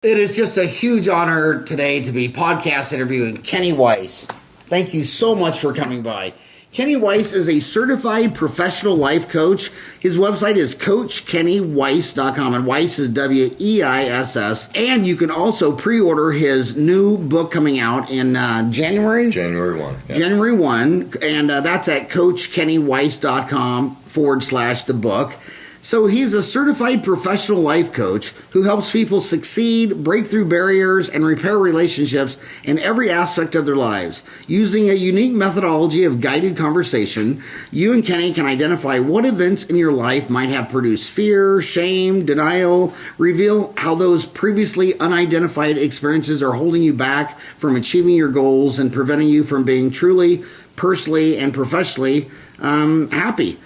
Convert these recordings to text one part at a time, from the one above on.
It is just a huge honor today to be podcast interviewing Kenny Weiss. Thank you so much for coming by. Kenny Weiss is a certified professional life coach. His website is coachkennyweiss.com, and Weiss is W-E-I-S-S. And you can also pre-order his new book coming out in January? January 1. Yeah. January 1, and that's at coachkennyweiss.com/the book. So he's a certified professional life coach who helps people succeed, break through barriers, and repair relationships in every aspect of their lives. Using a unique methodology of guided conversation, you and Kenny can identify what events in your life might have produced fear, shame, denial, reveal how those previously unidentified experiences are holding you back from achieving your goals and preventing you from being truly, personally, and professionally happy.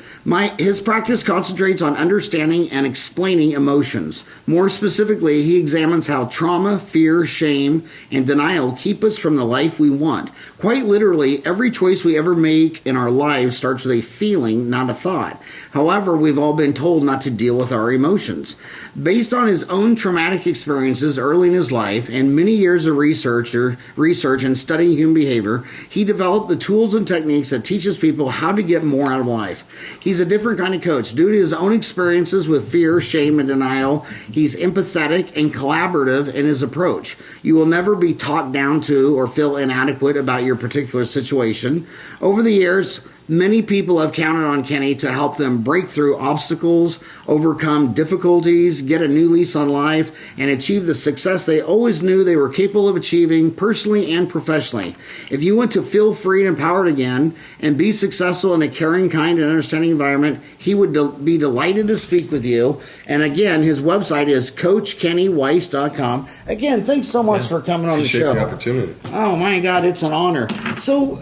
His practice concentrates on understanding and explaining emotions. More specifically, he examines how trauma, fear, shame, and denial keep us from the life we want. Quite literally, every choice we ever make in our lives starts with a feeling, not a thought. However, we've all been told not to deal with our emotions. Based on his own traumatic experiences early in his life and many years of research and studying human behavior, he developed the tools and techniques that teaches people how to get more out of life. He's a different kind of coach. Due to his own experiences with fear, shame, and denial, he's empathetic and collaborative in his approach. You will never be talked down to or feel inadequate about your particular situation. Over the years, many people have counted on Kenny to help them break through obstacles, overcome difficulties, get a new lease on life, and achieve the success they always knew they were capable of achieving personally and professionally. If you want to feel free and empowered again and be successful in a caring, kind, and understanding environment, he would be delighted to speak with you. And again, his website is coachkennyweiss.com. Again, thanks so much for coming on the show. Appreciate the opportunity. Oh my God, it's an honor. So,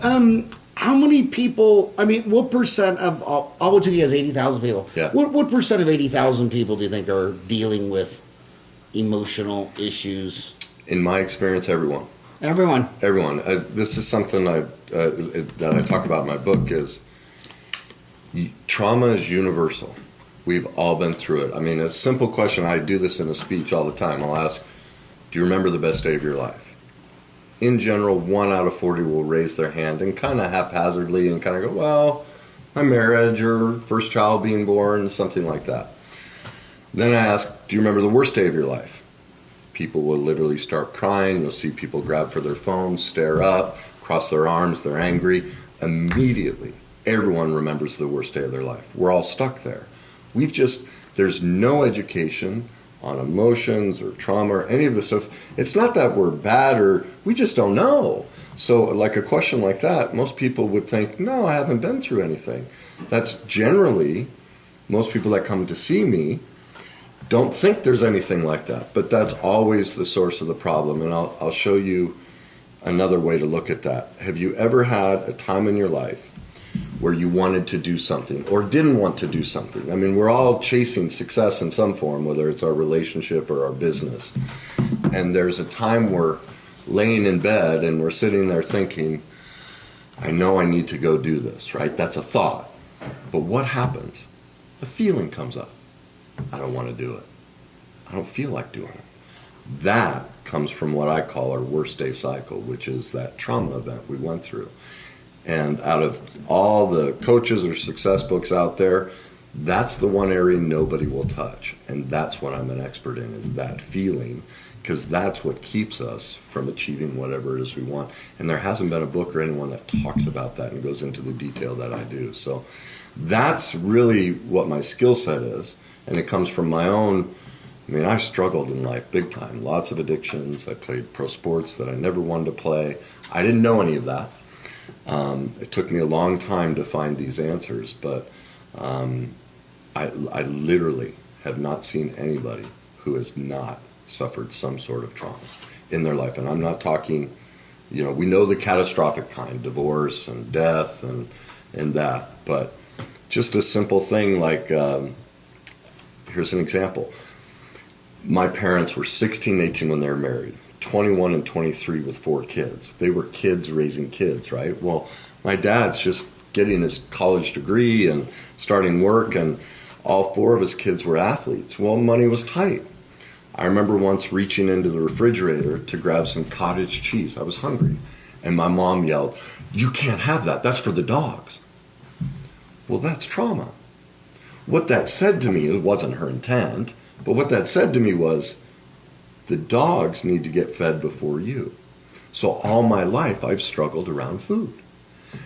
how many people, what percent of, Ahwatukee has 80,000 people. Yeah. What percent of 80,000 people do you think are dealing with emotional issues? In my experience, everyone. Everyone. This is something that I talk about in my book is trauma is universal. We've all been through it. A simple question, I do this in a speech all the time. I'll ask, do you remember the best day of your life? In general, 1 out of 40 will raise their hand and kind of haphazardly and kind of go, well, my marriage or first child being born, something like that. Then I ask, do you remember the worst day of your life? People will literally start crying. You'll see people grab for their phones, stare up, cross their arms, they're angry. Immediately, everyone remembers the worst day of their life. We're all stuck there. There's no education on emotions or trauma or any of this stuff. It's not that we're bad or we just don't know. So like a question like that, most people would think, no, I haven't been through anything. That's generally, most people that come to see me don't think there's anything like that, but that's always the source of the problem. And I'll show you another way to look at that. Have you ever had a time in your life where you wanted to do something or didn't want to do something? We're all chasing success in some form, whether it's our relationship or our business. And there's a time we're laying in bed and we're sitting there thinking, I know I need to go do this, right? That's a thought. But what happens? A feeling comes up. I don't want to do it. I don't feel like doing it. That comes from what I call our worst day cycle, which is that trauma event we went through. And out of all the coaches or success books out there, that's the one area nobody will touch. And that's what I'm an expert in, is that feeling, because that's what keeps us from achieving whatever it is we want. And there hasn't been a book or anyone that talks about that and goes into the detail that I do. So that's really what my skill set is. And it comes from my own, I struggled in life big time. Lots of addictions. I played pro sports that I never wanted to play. I didn't know any of that. It took me a long time to find these answers, but I literally have not seen anybody who has not suffered some sort of trauma in their life. And I'm not talking, we know the catastrophic kind, divorce and death and that, but just a simple thing like, here's an example. My parents were 16, 18 when they were married. 21 and 23 with 4 kids. They were kids raising kids, right? Well, my dad's just getting his college degree and starting work, and all 4 of his kids were athletes. Well, money was tight. I remember once reaching into the refrigerator to grab some cottage cheese. I was hungry. And my mom yelled, "You can't have that. That's for the dogs." Well, that's trauma. What that said to me, it wasn't her intent, but what that said to me was, the dogs need to get fed before you. So all my life, I've struggled around food.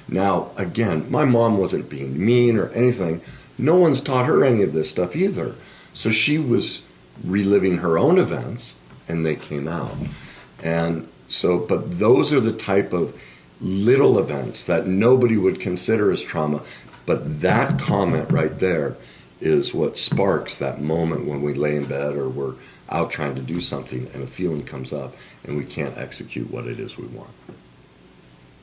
Now, again, my mom wasn't being mean or anything. No one's taught her any of this stuff either. So she was reliving her own events, and they came out. And so, but those are the type of little events that nobody would consider as trauma. But that comment right there is what sparks that moment when we lay in bed or we're out trying to do something and a feeling comes up and we can't execute what it is we want.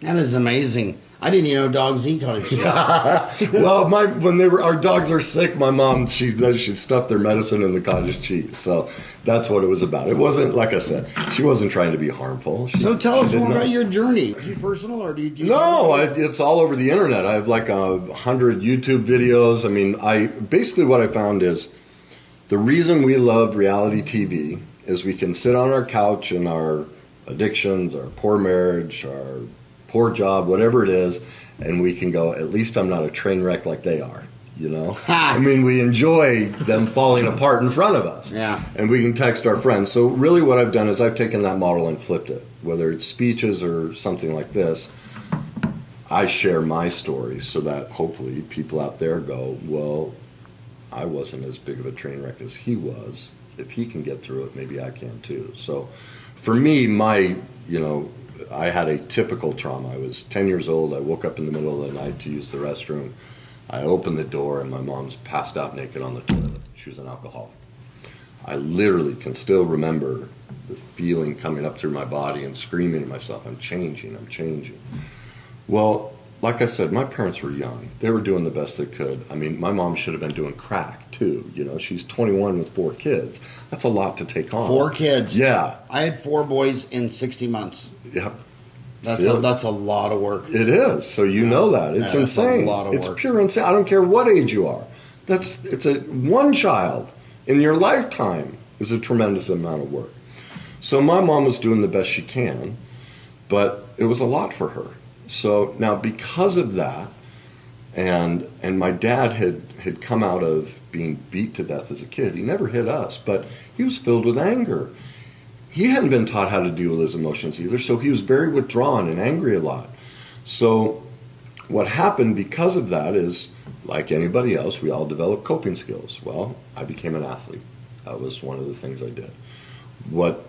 That is amazing. I didn't even know dogs eat cottage cheese. Well, when our dogs are sick, my mom, she'd stuff their medicine in the cottage cheese. So that's what it was about. It wasn't, like I said, she wasn't trying to be harmful. So tell us more about your journey. Is it personal or do you No, it's all over the internet. I have like 100 YouTube videos. I mean, basically what I found is the reason we love reality TV is we can sit on our couch and our addictions, our poor marriage, our poor job, whatever it is, and we can go, at least I'm not a train wreck like they are, you know? I mean, we enjoy them falling apart in front of us. Yeah. And we can text our friends. So really what I've done is I've taken that model and flipped it. Whether it's speeches or something like this, I share my story so that hopefully people out there go, well, I wasn't as big of a train wreck as he was. If he can get through it, maybe I can too. So for me, I had a typical trauma. I was 10 years old. I woke up in the middle of the night to use the restroom. I opened the door and my mom's passed out naked on the toilet. She was an alcoholic. I literally can still remember the feeling coming up through my body and screaming to myself, I'm changing. Well, like I said, my parents were young. They were doing the best they could. I mean, my mom should have been doing crack too. You know, she's 21 with 4 kids. That's a lot to take on. 4 kids. Yeah. I had 4 boys in 60 months. Yep. That's a lot of work. It is. So you know that. It's insane. A lot of it's work. pure insane. I don't care what age you are. It's one child in your lifetime is a tremendous amount of work. So my mom was doing the best she can, but it was a lot for her. So now because of that, and my dad had come out of being beat to death as a kid. He never hit us, but he was filled with anger. He hadn't been taught how to deal with his emotions either, so he was very withdrawn and angry a lot. So what happened because of that is, like anybody else, we all develop coping skills. Well, I became an athlete. That was one of the things I did. What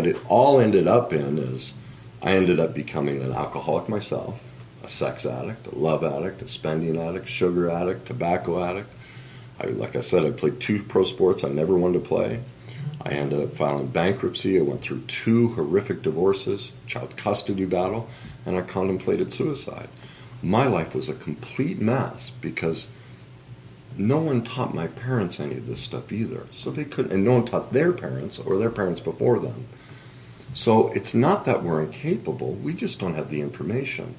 it all ended up in is I ended up becoming an alcoholic myself, a sex addict, a love addict, a spending addict, sugar addict, tobacco addict. Like I said, I played 2 pro sports I never wanted to play. I ended up filing bankruptcy. I went through 2 horrific divorces, child custody battle, and I contemplated suicide. My life was a complete mess because no one taught my parents any of this stuff either. So they couldn't, and no one taught their parents or their parents before them. So it's not that we're incapable, we just don't have the information.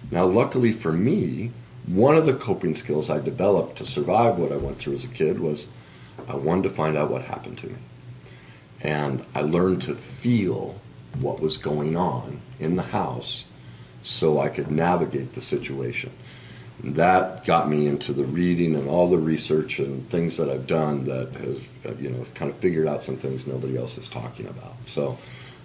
Now, luckily for me, one of the coping skills I developed to survive what I went through as a kid was I wanted to find out what happened to me. And I learned to feel what was going on in the house so I could navigate the situation. And that got me into the reading and all the research and things that I've done that have kind of figured out some things nobody else is talking about. So,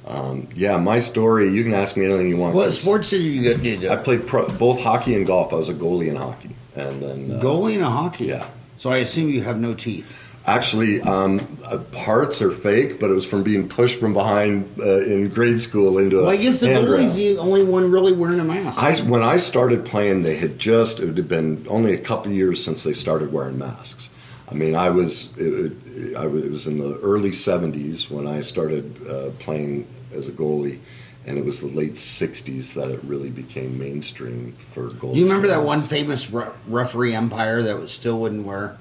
my story, you can ask me anything you want. What sports did you do? I played both hockey and golf. I was a goalie in hockey. And then goalie in hockey? Yeah. So I assume you have no teeth. Actually, parts are fake, but it was from being pushed from behind in grade school into I guess the goalie's the only one really wearing a mask. When I started playing, it had been only a couple years since they started wearing masks. I mean, it was in the early 70s when I started playing as a goalie, and it was the late 60s that it really became mainstream for goalies. Do you remember that one famous referee umpire that still wouldn't wear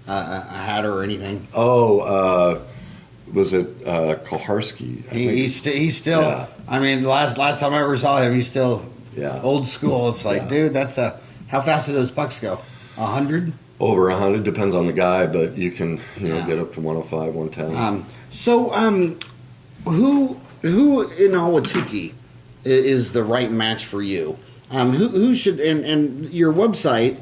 a hat or anything? Was it Koharski? He's still. Yeah. I mean, last time I ever saw him, he's still old school. It's like, dude, how fast do those pucks go? 100? Over 100, depends on the guy, but you can get up to 105, 110. Who in Ahwatukee is the right match for you? Who should, and your website,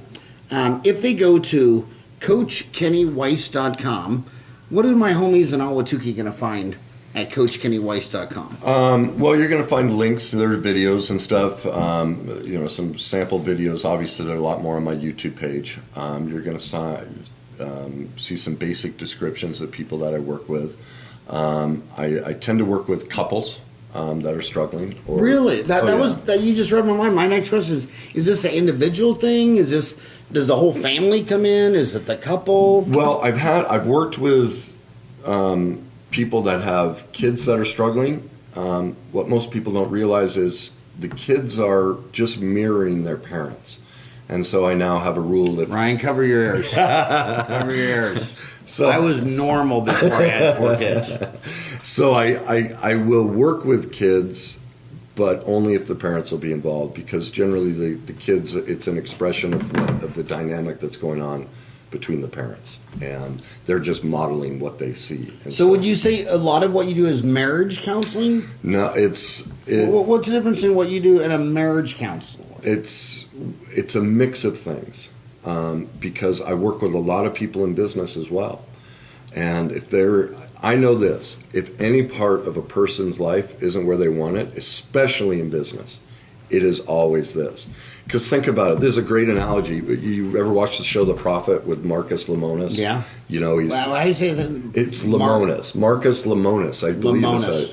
if they go to CoachKennyWeiss.com, what are my homies in Ahwatukee going to find at CoachKennyWeiss.com? Well, you're going to find links to their videos and stuff, some sample videos. Obviously, there are a lot more on my YouTube page. You're going to see some basic descriptions of people that I work with. I tend to work with couples that are struggling. Really? That you just read my mind. My next question is this an individual thing? Does the whole family come in? Is it the couple? Well, I've worked with people that have kids that are struggling. What most people don't realize is the kids are just mirroring their parents. And so I now have a rule. Ryan, cover your ears. Cover your ears. So I was normal before I had 4 kids. So I will work with kids, but only if the parents will be involved, because generally the kids, it's an expression of the dynamic that's going on between the parents, and they're just modeling what they see. And so would you say a lot of what you do is marriage counseling? No, what's the difference in what you do in a marriage counselor? It's a mix of things, because I work with a lot of people in business as well, and I know this, if any part of a person's life isn't where they want it, especially in business, it is always this. Because think about it. This is a great analogy. You ever watch the show The Prophet with Marcus Lemonis? Yeah. He's... How do you say it? It's Lemonis. Marcus Lemonis, I believe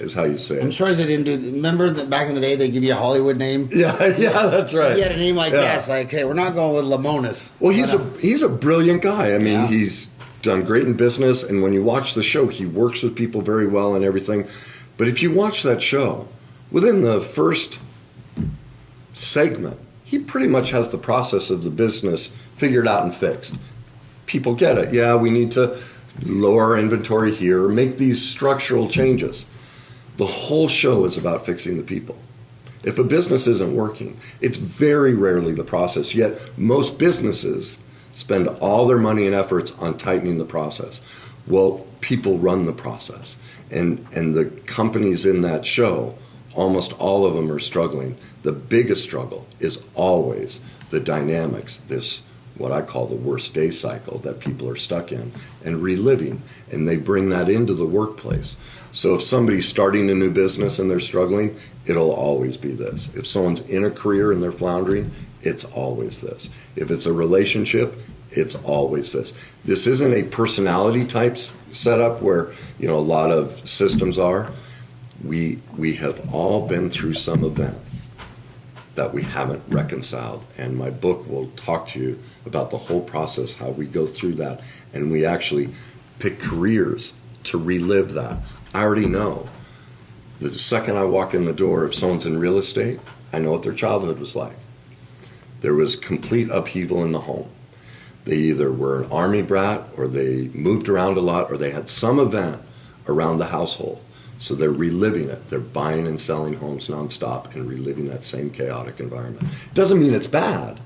is how you say it. I'm surprised they didn't do... Remember that back in the day they give you a Hollywood name? Yeah, that's right. You had a name like that. It's like, okay, we're not going with Lemonis. Well, he's a brilliant guy. I mean, he's done great in business, and when you watch the show, he works with people very well and everything. But if you watch that show, within the first segment, he pretty much has the process of the business figured out and fixed. People get it. Yeah, we need to lower our inventory here, make these structural changes. The whole show is about fixing the people. If a business isn't working, it's very rarely the process, yet most businesses spend all their money and efforts on tightening the process. Well, people run the process. And the companies in that show, almost all of them are struggling. The biggest struggle is always the dynamics, this what I call the worst day cycle that people are stuck in and reliving, and they bring that into the workplace. So if somebody's starting a new business and they're struggling, it'll always be this. If someone's in a career and they're floundering, it's always this. If it's a relationship, it's always this. This isn't a personality type setup where a lot of systems are. We have all been through some event that we haven't reconciled, and my book will talk to you about the whole process, how we go through that, and we actually pick careers to relive that. I already know. The second I walk in the door, if someone's in real estate, I know what their childhood was like. There was complete upheaval in the home. They either were an army brat, or they moved around a lot, or they had some event around the household. So they're reliving it. They're buying and selling homes nonstop and reliving that same chaotic environment. Doesn't mean it's bad,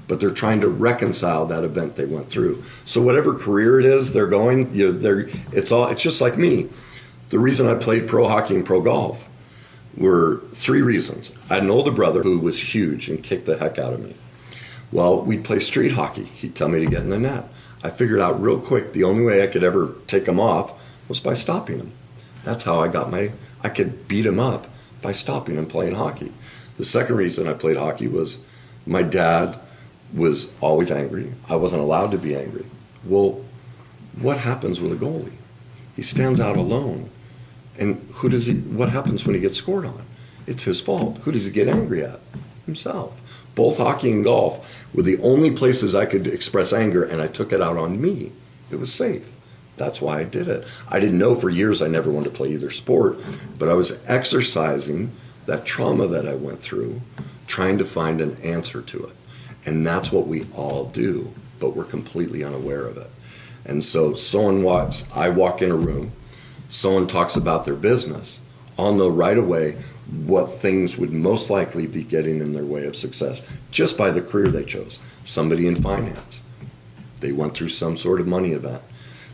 but they're trying to reconcile that event they went through. So whatever career it is they're going, it's just like me. The reason I played pro hockey and pro golf were 3 reasons. I had an older brother who was huge and kicked the heck out of me. Well, we'd play street hockey. He'd tell me to get in the net. I figured out real quick the only way I could ever take him off was by stopping him. That's how I could beat him up, by stopping him playing hockey. The second reason I played hockey was my dad was always angry. I wasn't allowed to be angry. Well, what happens with a goalie? He stands out alone. And what happens when he gets scored on? It's his fault. Who does he get angry at? Himself. Both hockey and golf were the only places I could express anger, and I took it out on me. It was safe. That's why I did it. I didn't know for years I never wanted to play either sport, but I was exercising that trauma that I went through, trying to find an answer to it. And that's what we all do, but we're completely unaware of it. And so I walk in a room, someone talks about their business, I'll know right away what things would most likely be getting in their way of success just by the career they chose. Somebody in finance, They went through some sort of money event.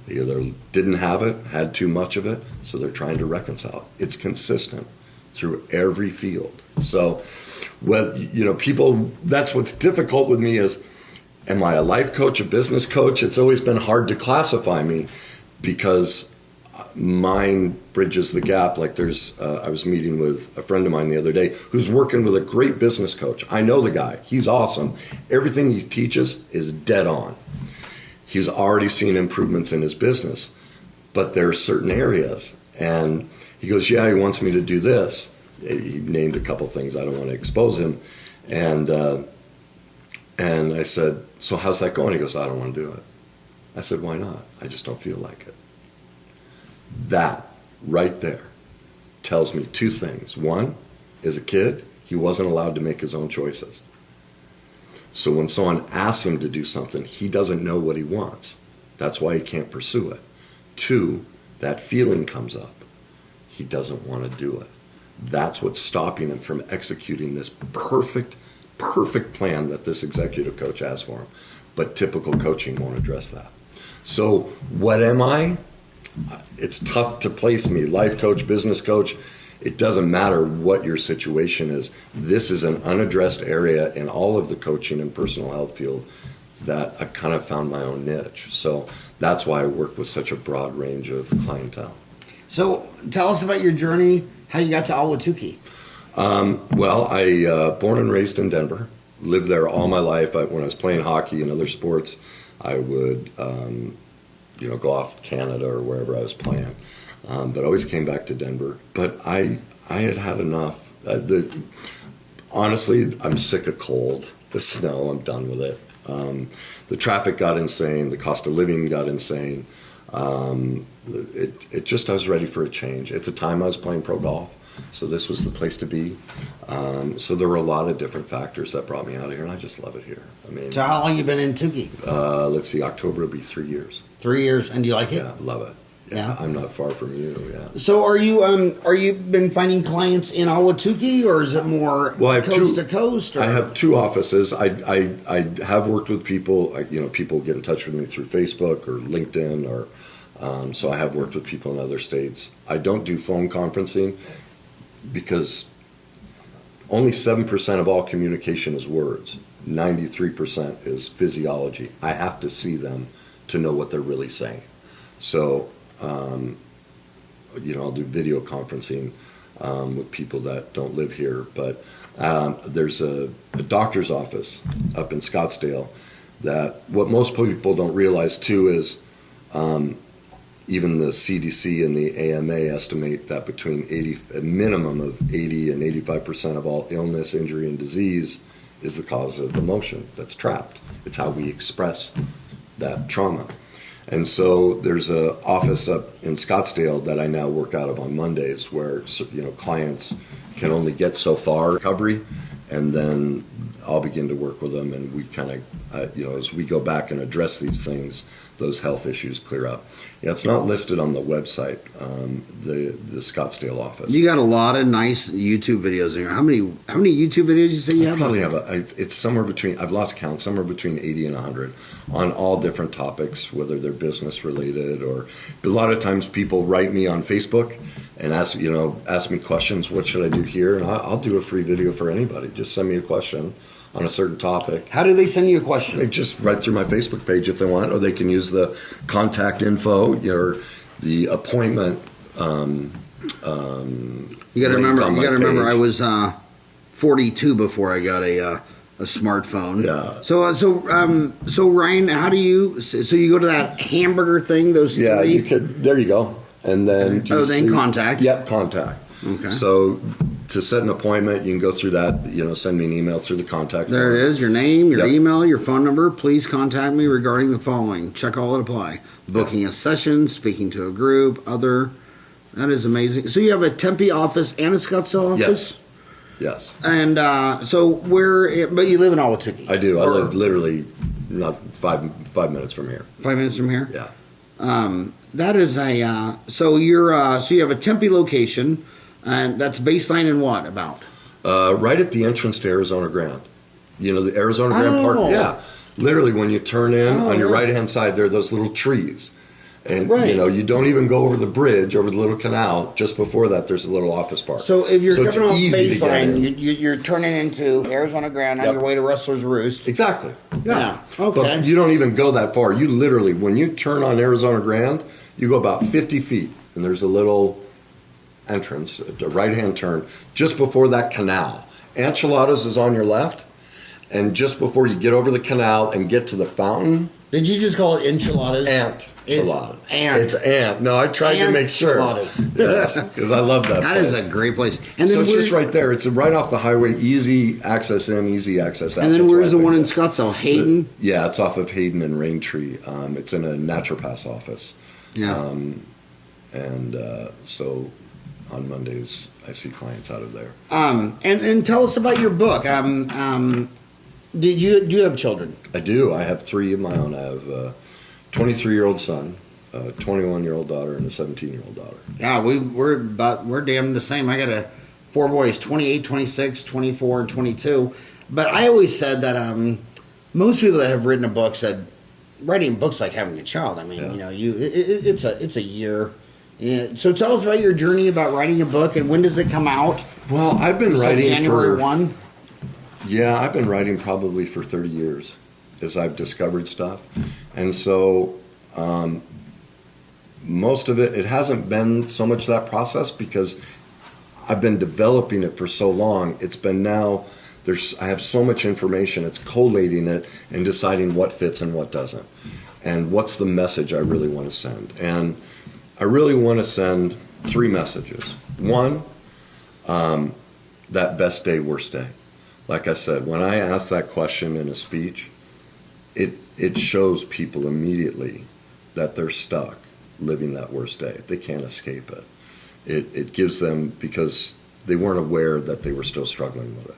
They either didn't have it, had too much of it, so they're trying to reconcile it. It's consistent through every field. So, well, you know, people, that's what's difficult with me is, am I a life coach, a business coach? It's always been hard to classify me because mine bridges the gap. Like I was meeting with a friend of mine the other day who's working with a great business coach. I know the guy. He's awesome. Everything he teaches is dead on. He's already seen improvements in his business, but there are certain areas. And he goes, yeah, he wants me to do this. He named a couple things. I don't want to expose him. And I said, so how's that going? He goes, I don't want to do it. I said, why not? I just don't feel like it. That right there tells me two things. One, as a kid, he wasn't allowed to make his own choices. So when someone asks him to do something, he doesn't know what he wants. That's why he can't pursue it. Two, that feeling comes up. He doesn't want to do it. That's what's stopping him from executing this perfect plan that this executive coach has for him. But typical coaching won't address that. So what am I? It's tough to place me. Life coach, business coach. It doesn't matter what your situation is. This is an unaddressed area in all of the coaching and personal health field that I've kind of found my own niche. So that's why I work with such a broad range of clientele. So tell us about your journey, how you got to Ahwatukee. Well, I born and raised in Denver, lived there all my life. When I was playing hockey and other sports, I would go off to Canada or wherever I was playing. But I always came back to Denver. But I had enough. Honestly, I'm sick of cold, the snow. I'm done with it. The traffic got insane. The cost of living got insane. I was ready for a change. At the time, I was playing pro golf, so this was the place to be. So there were a lot of different factors that brought me out of here, and I just love it here. I mean, so how long you been in Tukey? Let's see, October will be 3 years. 3 years, and do you like it? Yeah, love it. Yeah, I'm not far from you. Yeah. So are you been finding clients in Ahwatukee, or is it more coast to coast? Or? I have two offices. I have worked with people. People get in touch with me through Facebook or LinkedIn, or so I have worked with people in other states. I don't do phone conferencing because only 7% of all communication is words. 93% is physiology. I have to see them to know what they're really saying. So. I'll do video conferencing with people that don't live here. But there's a doctor's office up in Scottsdale that what most people don't realize too is even the CDC and the AMA estimate that between a minimum of 80 and 85% of all illness, injury, and disease is the cause of emotion that's trapped. It's how we express that trauma. And so there's an office up in Scottsdale that I now work out of on Mondays where, clients can only get so far recovery, and then I'll begin to work with them, and we kind of, as we go back and address these things, those health issues clear up. Yeah, it's not listed on the website, the Scottsdale office. You got a lot of nice YouTube videos in here. How many YouTube videos you say you have? I probably have it's somewhere between, I've lost count, somewhere between 80 and 100 on all different topics, whether they're business related or a lot of times people write me on Facebook and ask me questions. What should I do here? And I'll do a free video for anybody. Just send me a question on a certain topic. How do they send you a question? They just write through my Facebook page if they want, or they can use the contact info or the appointment. You got to remember. I was 42 before I got a smartphone. Yeah. So Ryan, how do you? So you go to that hamburger thing? Those yeah, three? you could. There you go. And then contact. Yep, contact. Okay. So to set an appointment, you can go through that. Send me an email through the contact. There form. it is. Your name, your email, your phone number. Please contact me regarding the following. Check all that apply. Booking a session, speaking to a group, other. That is amazing. So you have a Tempe office and a Scottsdale office? Yes. And but you live in Ahwatukee? I do. I live literally not 5 minutes from here. 5 minutes from here? Yeah. That is so you have a Tempe location, and that's baseline in what about? Right at the entrance to Arizona Grand. The Arizona Grand Park. Yeah. Literally, when you turn in on your right. right-hand side, there are those little trees. And, Right. you know, you don't even go over the bridge, over the little canal. Just before that, there's a little office park. So if you're it's coming off easy to get in. baseline, you're turning into Arizona Ground on Yep. your way to Rustler's Roost. Exactly. Yeah. Okay. But you don't even go that far. You literally, when you turn on Arizona Grand, you go about 50 feet, and there's a little entrance, a right-hand turn, just before that canal. Enchiladas is on your left, and just before you get over the canal and get to the fountain, Did you just call it enchiladas? It's ant. No, I tried to make sure. Yes, because I love that That place. is a great place. And So then it's just right there. It's right off the highway. Easy access in, easy access out. And then That's where's the why I one in picked Scottsdale? Hayden? Yeah, it's off of Hayden and Raintree. It's in a naturopath's office. Yeah. So on Mondays, I see clients out of there. And tell us about your book. Do you have children? I do. I have 3 of my own. I have a 23-year-old son, a 21-year-old daughter, and a 17-year-old daughter. Yeah, we're damn the same. I got 4 boys, 28, 26, 24, and 22. But I always said that most people that have written a book said writing books like having a child. I mean, Yeah. it's a year. Yeah. So tell us about your journey about writing a book, and when does it come out? Well, I've been So writing January for 1. Yeah, I've been writing probably for 30 years as I've discovered stuff. And so most of it hasn't been so much that process because I've been developing it for so long. It's been now, I have so much information, it's collating it and deciding what fits and what doesn't. And what's the message I really want to send. And I really want to send 3 messages. One, that best day, worst day. Like I said, when I ask that question in a speech, it shows people immediately that they're stuck living that worst day. They can't escape it. It gives them, because they weren't aware that they were still struggling with it.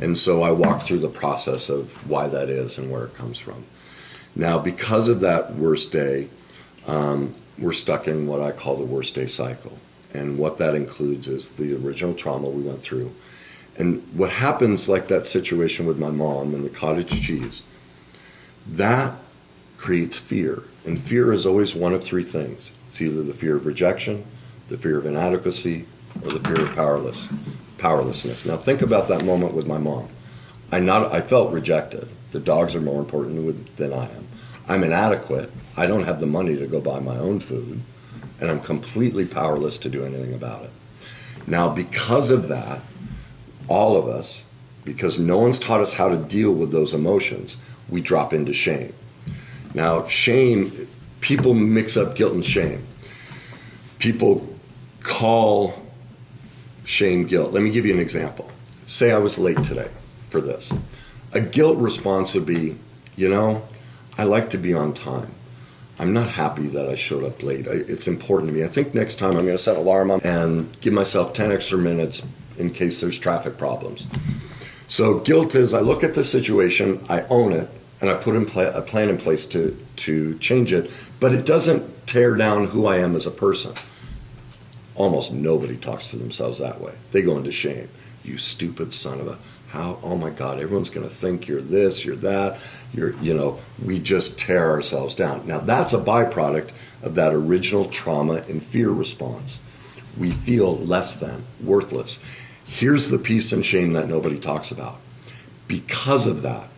And so I walk through the process of why that is and where it comes from. Now, because of that worst day, we're stuck in what I call the worst day cycle. And what that includes is the original trauma we went through. And what happens, like that situation with my mom and the cottage cheese, that creates fear. And fear is always one of 3 things. It's either the fear of rejection, the fear of inadequacy, or the fear of powerlessness. Now think about that moment with my mom. I felt rejected. The dogs are more important than I am. I'm inadequate. I don't have the money to go buy my own food. And I'm completely powerless to do anything about it. Now, because of that, all of us, because no one's taught us how to deal with those emotions, we drop into shame. Now, shame, people mix up guilt and shame. People call shame guilt. Let me give you an example. Say I was late today for this. A guilt response would be, I like to be on time. I'm not happy that I showed up late. It's important to me. I think next time I'm going to set an alarm and give myself 10 extra minutes in case there's traffic problems. So guilt is, I look at the situation, I own it, and I put a plan in place to change it, but it doesn't tear down who I am as a person. Almost nobody talks to themselves that way. They go into shame. You stupid son of a, oh my God, everyone's going to think you're this, you're that, we just tear ourselves down. Now that's a byproduct of that original trauma and fear response. We feel less than, worthless. Here's the peace and shame that nobody talks about. Because of that,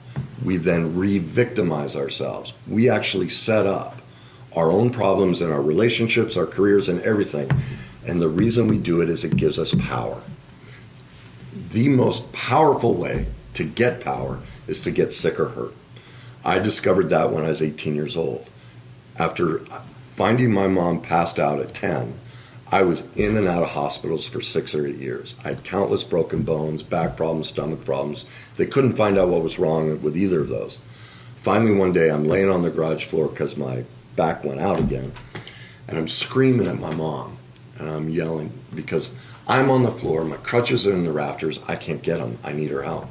we then re-victimize ourselves. We actually set up our own problems in our relationships, our careers, and everything. And the reason we do it is it gives us power. The most powerful way to get power is to get sick or hurt. I discovered that when I was 18 years old. After finding my mom passed out at 10, I was in and out of hospitals for 6 or 8 years. I had countless broken bones, back problems, stomach problems. They couldn't find out what was wrong with either of those. Finally, one day, I'm laying on the garage floor because my back went out again, and I'm screaming at my mom, and I'm yelling because I'm on the floor, my crutches are in the rafters, I can't get them, I need her help.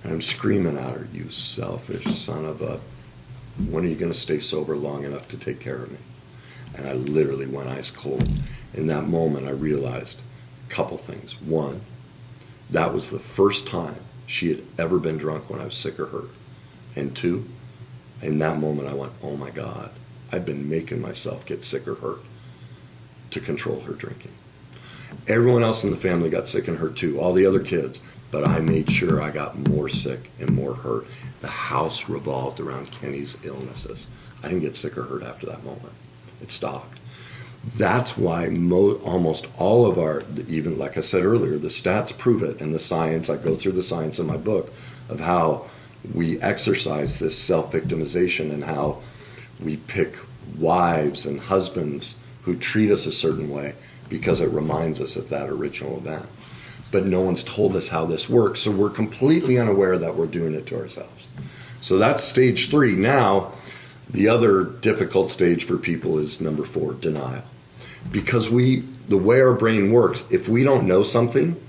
And I'm screaming at her, you selfish son of a, when are you going to stay sober long enough to take care of me? And I literally went ice cold. In that moment, I realized a couple things. One, that was the first time she had ever been drunk when I was sick or hurt. And 2, In that moment, I went, oh my God, I've been making myself get sick or hurt to control her drinking. Everyone else in the family got sick and hurt too, all the other kids. But I made sure I got more sick and more hurt. The house revolved around Kenny's illnesses. I didn't get sick or hurt after that moment. It stopped. That's why almost all of our, even like I said earlier, the stats prove it, and the science, I go through the science in my book of how we exercise this self-victimization and how we pick wives and husbands who treat us a certain way because it reminds us of that original event. But no one's told us how this works, so we're completely unaware that we're doing it to ourselves. So that's stage 3. Now, the other difficult stage for people is number 4, denial. Because the way our brain works, if we don't know something,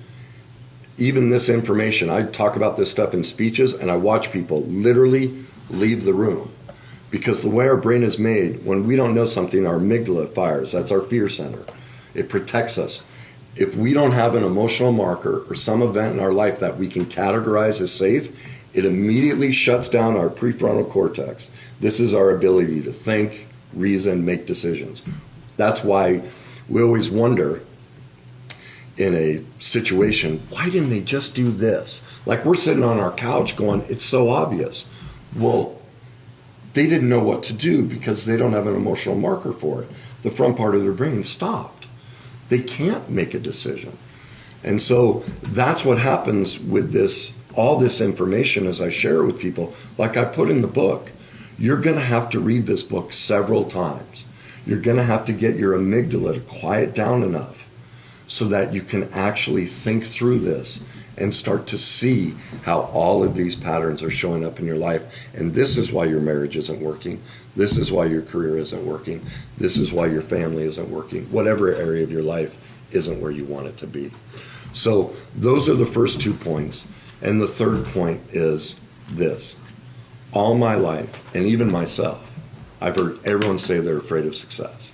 even this information, I talk about this stuff in speeches, and I watch people literally leave the room. Because the way our brain is made, when we don't know something, our amygdala fires. That's our fear center. It protects us. If we don't have an emotional marker or some event in our life that we can categorize as safe, it immediately shuts down our prefrontal cortex. This is our ability to think, reason, make decisions. That's why we always wonder in a situation, why didn't they just do this? Like we're sitting on our couch going, it's so obvious. Well, they didn't know what to do because they don't have an emotional marker for it. The front part of their brain stopped. They can't make a decision. And so that's what happens with this, all this information as I share it with people, like I put in the book. You're going to have to read this book several times. You're going to have to get your amygdala to quiet down enough so that you can actually think through this and start to see how all of these patterns are showing up in your life. And this is why your marriage isn't working. This is why your career isn't working. This is why your family isn't working. Whatever area of your life isn't where you want it to be. So those are the first 2 points. And the third point is this. All my life, and even myself, I've heard everyone say they're afraid of success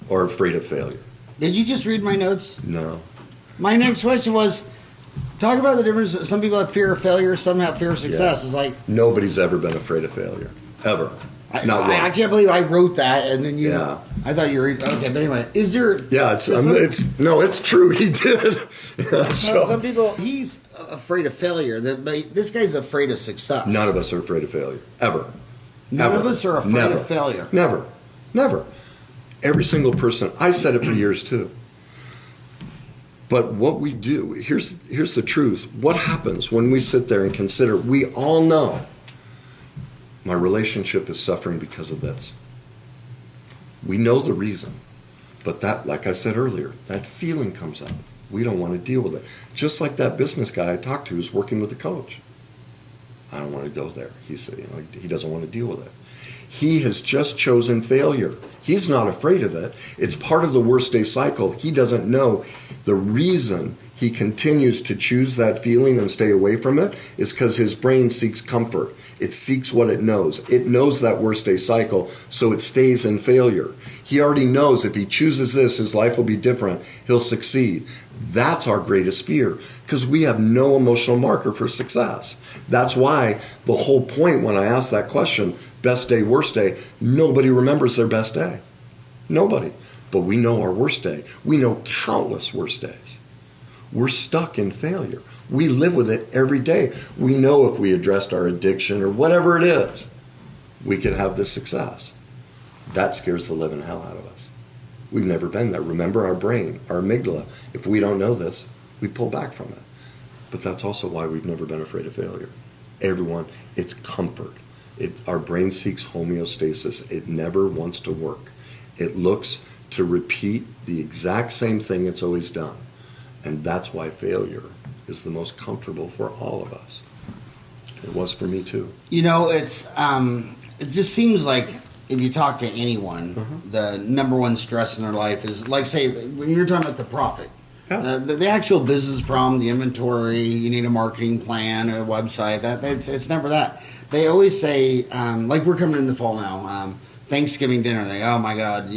or afraid of failure. Did you just read my notes? No. My next question was, talk about the difference. Some people have fear of failure, some have fear of success. Yeah. It's like nobody's ever been afraid of failure. Ever. Not once. I can't believe I wrote that, and then you. Yeah. I thought you were okay, but anyway, is there? Yeah, it's true. He did. Yeah, so. Some people, he's afraid of failure. This guy's afraid of success. None of us are afraid of failure ever. None ever. of us are afraid of failure. Never. Every single person. I said it for years too. But what we do, here's the truth. What happens when we sit there and consider? We all know. My relationship is suffering because of this. We know the reason. But that, like I said earlier, that feeling comes up. We don't want to deal with it. Just like that business guy I talked to who's working with a coach. I don't want to go there. He said, he doesn't want to deal with it. He has just chosen failure. He's not afraid of it. It's part of the worst day cycle. He doesn't know the reason he continues to choose that feeling and stay away from it is because his brain seeks comfort. It seeks what it knows. It knows that worst day cycle, so it stays in failure. He already knows if he chooses this, his life will be different. He'll succeed. That's our greatest fear because we have no emotional marker for success. That's why the whole point when I asked that question, best day, worst day, nobody remembers their best day. Nobody. But we know our worst day. We know countless worst days. We're stuck in failure. We live with it every day. We know if we addressed our addiction or whatever it is, we could have this success. That scares the living hell out of us. We've never been there. Remember our brain, our amygdala. If we don't know this, we pull back from it. But that's also why we've never been afraid of failure. Everyone, it's comfort. Our brain seeks homeostasis. It never wants to work. It looks to repeat the exact same thing it's always done. And that's why failure is the most comfortable for all of us. It was for me too. You know, it just seems like if you talk to anyone, the number one stress in their life is, like, say, when you're talking about the profit. Yeah. The actual business problem, the inventory, you need a marketing plan, a website, it's never that. They always say, like we're coming in the fall now, Thanksgiving dinner, oh my God,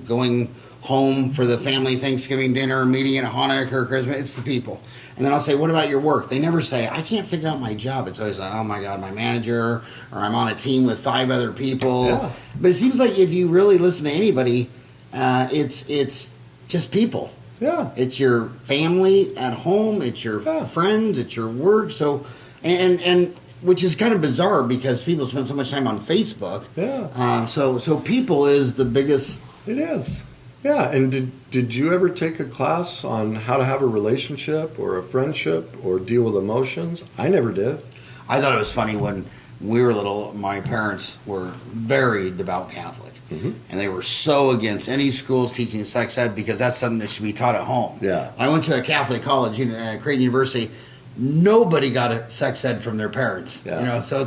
going home for the family Thanksgiving dinner, meeting at Hanukkah or Christmas. It's the people. And then I'll say, what about your work? They never say, I can't figure out my job. It's always like, oh my God, my manager, or I'm on a team with 5 other people. Yeah. But it seems like if you really listen to anybody, it's just people. Yeah. It's your family at home, it's your friends, it's your work. So, and which is kind of bizarre because people spend so much time on Facebook. Yeah. So people is the biggest. It is. Yeah, and did you ever take a class on how to have a relationship or a friendship or deal with emotions? I never did. I thought it was funny when we were little, my parents were very devout Catholic. Mm-hmm. And they were so against any schools teaching sex ed because that's something that should be taught at home. Yeah. I went to a Catholic college, Creighton University. Nobody got a sex ed from their parents. Yeah. So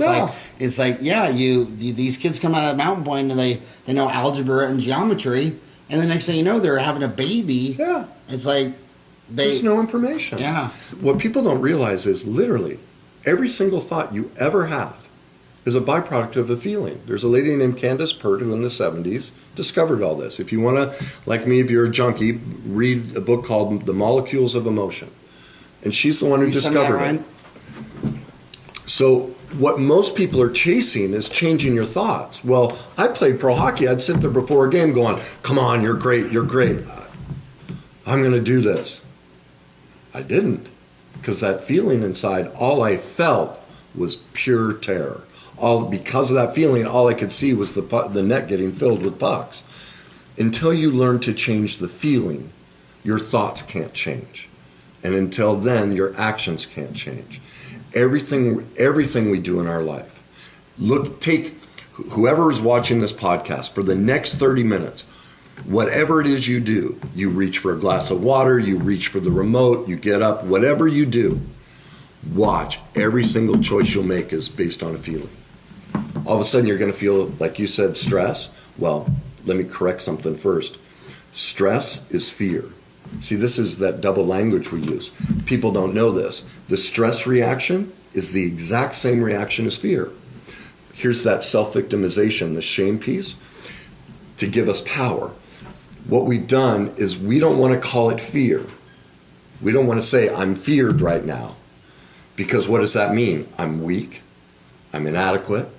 it's like these kids come out of Mountain Point and they know algebra and geometry. And the next thing you know, they're having a baby. Yeah. It's like there's no information. Yeah. What people don't realize is literally every single thought you ever have is a byproduct of a feeling. There's a lady named Candace Pert who in the 70s discovered all this. If you want to, like me, if you're a junkie, read a book called The Molecules of Emotion. And she's the one who discovered it. So what most people are chasing is changing your thoughts. Well, I played pro hockey. I'd sit there before a game going, come on, you're great, you're great. I'm going to do this. I didn't. Because that feeling inside, all I felt was pure terror. Because of that feeling, all I could see was the net getting filled with pucks. Until you learn to change the feeling, your thoughts can't change. And until then, your actions can't change. Everything we do in our life. Take whoever is watching this podcast for the next 30 minutes, whatever it is you do, you reach for a glass of water, you reach for the remote, you get up, whatever you do, watch. Every single choice you'll make is based on a feeling. All of a sudden you're going to feel, like you said, stress. Well, let me correct something first. Stress is fear. See, this is that double language we use. People don't know this. The stress reaction is the exact same reaction as fear. Here's that self-victimization, the shame piece, to give us power. What we've done is we don't want to call it fear. We don't want to say, I'm feared right now. Because what does that mean? I'm weak, I'm inadequate,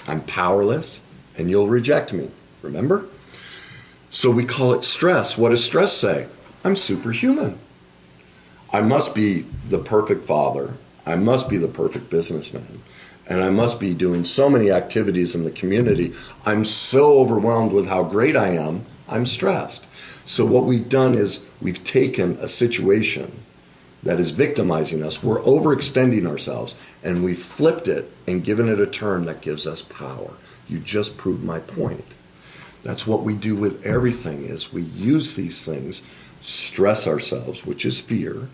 I'm powerless, and you'll reject me. Remember? So we call it stress. What does stress say? I'm superhuman. I must be the perfect father. I must be the perfect businessman. And I must be doing so many activities in the community. I'm so overwhelmed with how great I am, I'm stressed. So what we've done is we've taken a situation that is victimizing us. We're overextending ourselves, and we've flipped it and given it a term that gives us power. You just proved my point. That's what we do with everything, is we use these things, stress ourselves, which is fear,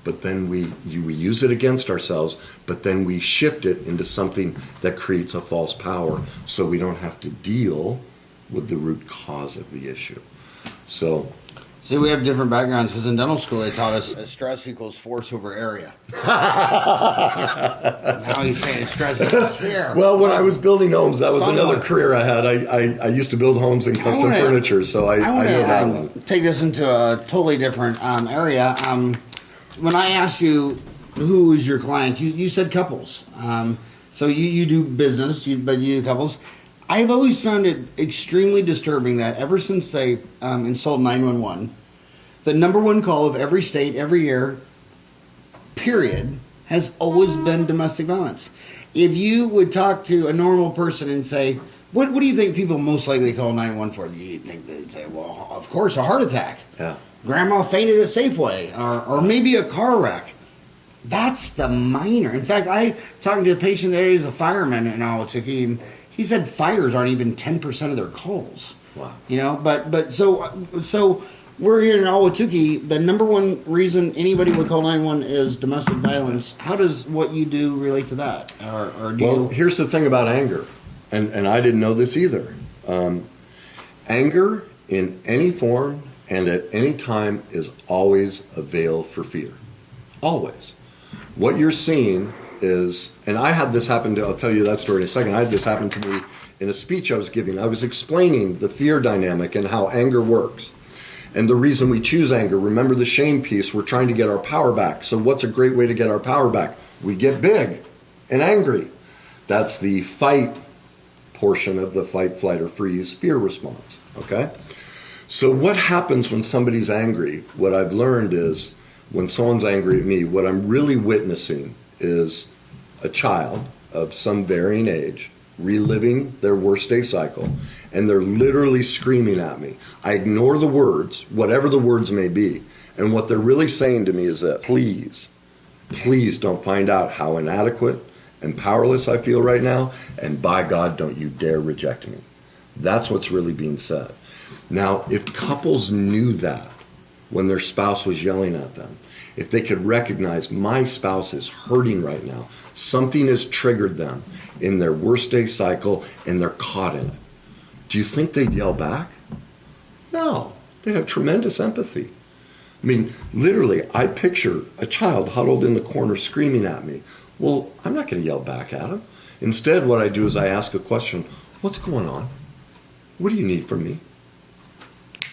but then we use it against ourselves, but then we shift it into something that creates a false power so we don't have to deal with the root cause of the issue. So, see, we have different backgrounds because in dental school they taught us stress equals force over area. Now he's saying stress equals fear. Well, when I was building homes, that was another career I had. I used to build homes and custom furniture, so I know that one. Take this into a totally different area. When I asked you who is your client, you said couples. So you do business, but you do couples. I've always found it extremely disturbing that ever since they installed 911, the number one call of every state, every year, period, has always been domestic violence. If you would talk to a normal person and say, what do you think people most likely call 911 for? Do you think they'd say, well, of course, a heart attack. Yeah. Grandma fainted at Safeway, or maybe a car wreck. That's the minor. In fact, I talked to a patient there, he's a fireman in Ahwatukee, and he said fires aren't even 10% of their calls. Wow. But so we're here in Ahwatukee. The number one reason anybody would call 911 is domestic violence. How does what you do relate to that? Here's the thing about anger, and I didn't know this either. Anger in any form and at any time is always a veil for fear. Always. What you're seeing is, and I had this happen to, I'll tell you that story in a second. I had this happen to me in a speech I was giving. I was explaining the fear dynamic and how anger works. And the reason we choose anger, remember the shame piece, we're trying to get our power back. So what's a great way to get our power back? We get big and angry. That's the fight portion of the fight, flight, or freeze fear response, okay? So what happens when somebody's angry? What I've learned is when someone's angry at me, what I'm really witnessing is a child of some varying age reliving their worst day cycle, and they're literally screaming at me. I ignore the words, whatever the words may be, and what they're really saying to me is that, please don't find out how inadequate and powerless I feel right now, and by God, don't you dare reject me. That's what's really being said. Now, if couples knew that when their spouse was yelling at them, if they could recognize my spouse is hurting right now, something has triggered them in their worst day cycle and they're caught in it, do you think they'd yell back? No, they'd have tremendous empathy. I mean, literally, I picture a child huddled in the corner screaming at me. Well, I'm not going to yell back at him. Instead, what I do is I ask a question, what's going on? What do you need from me?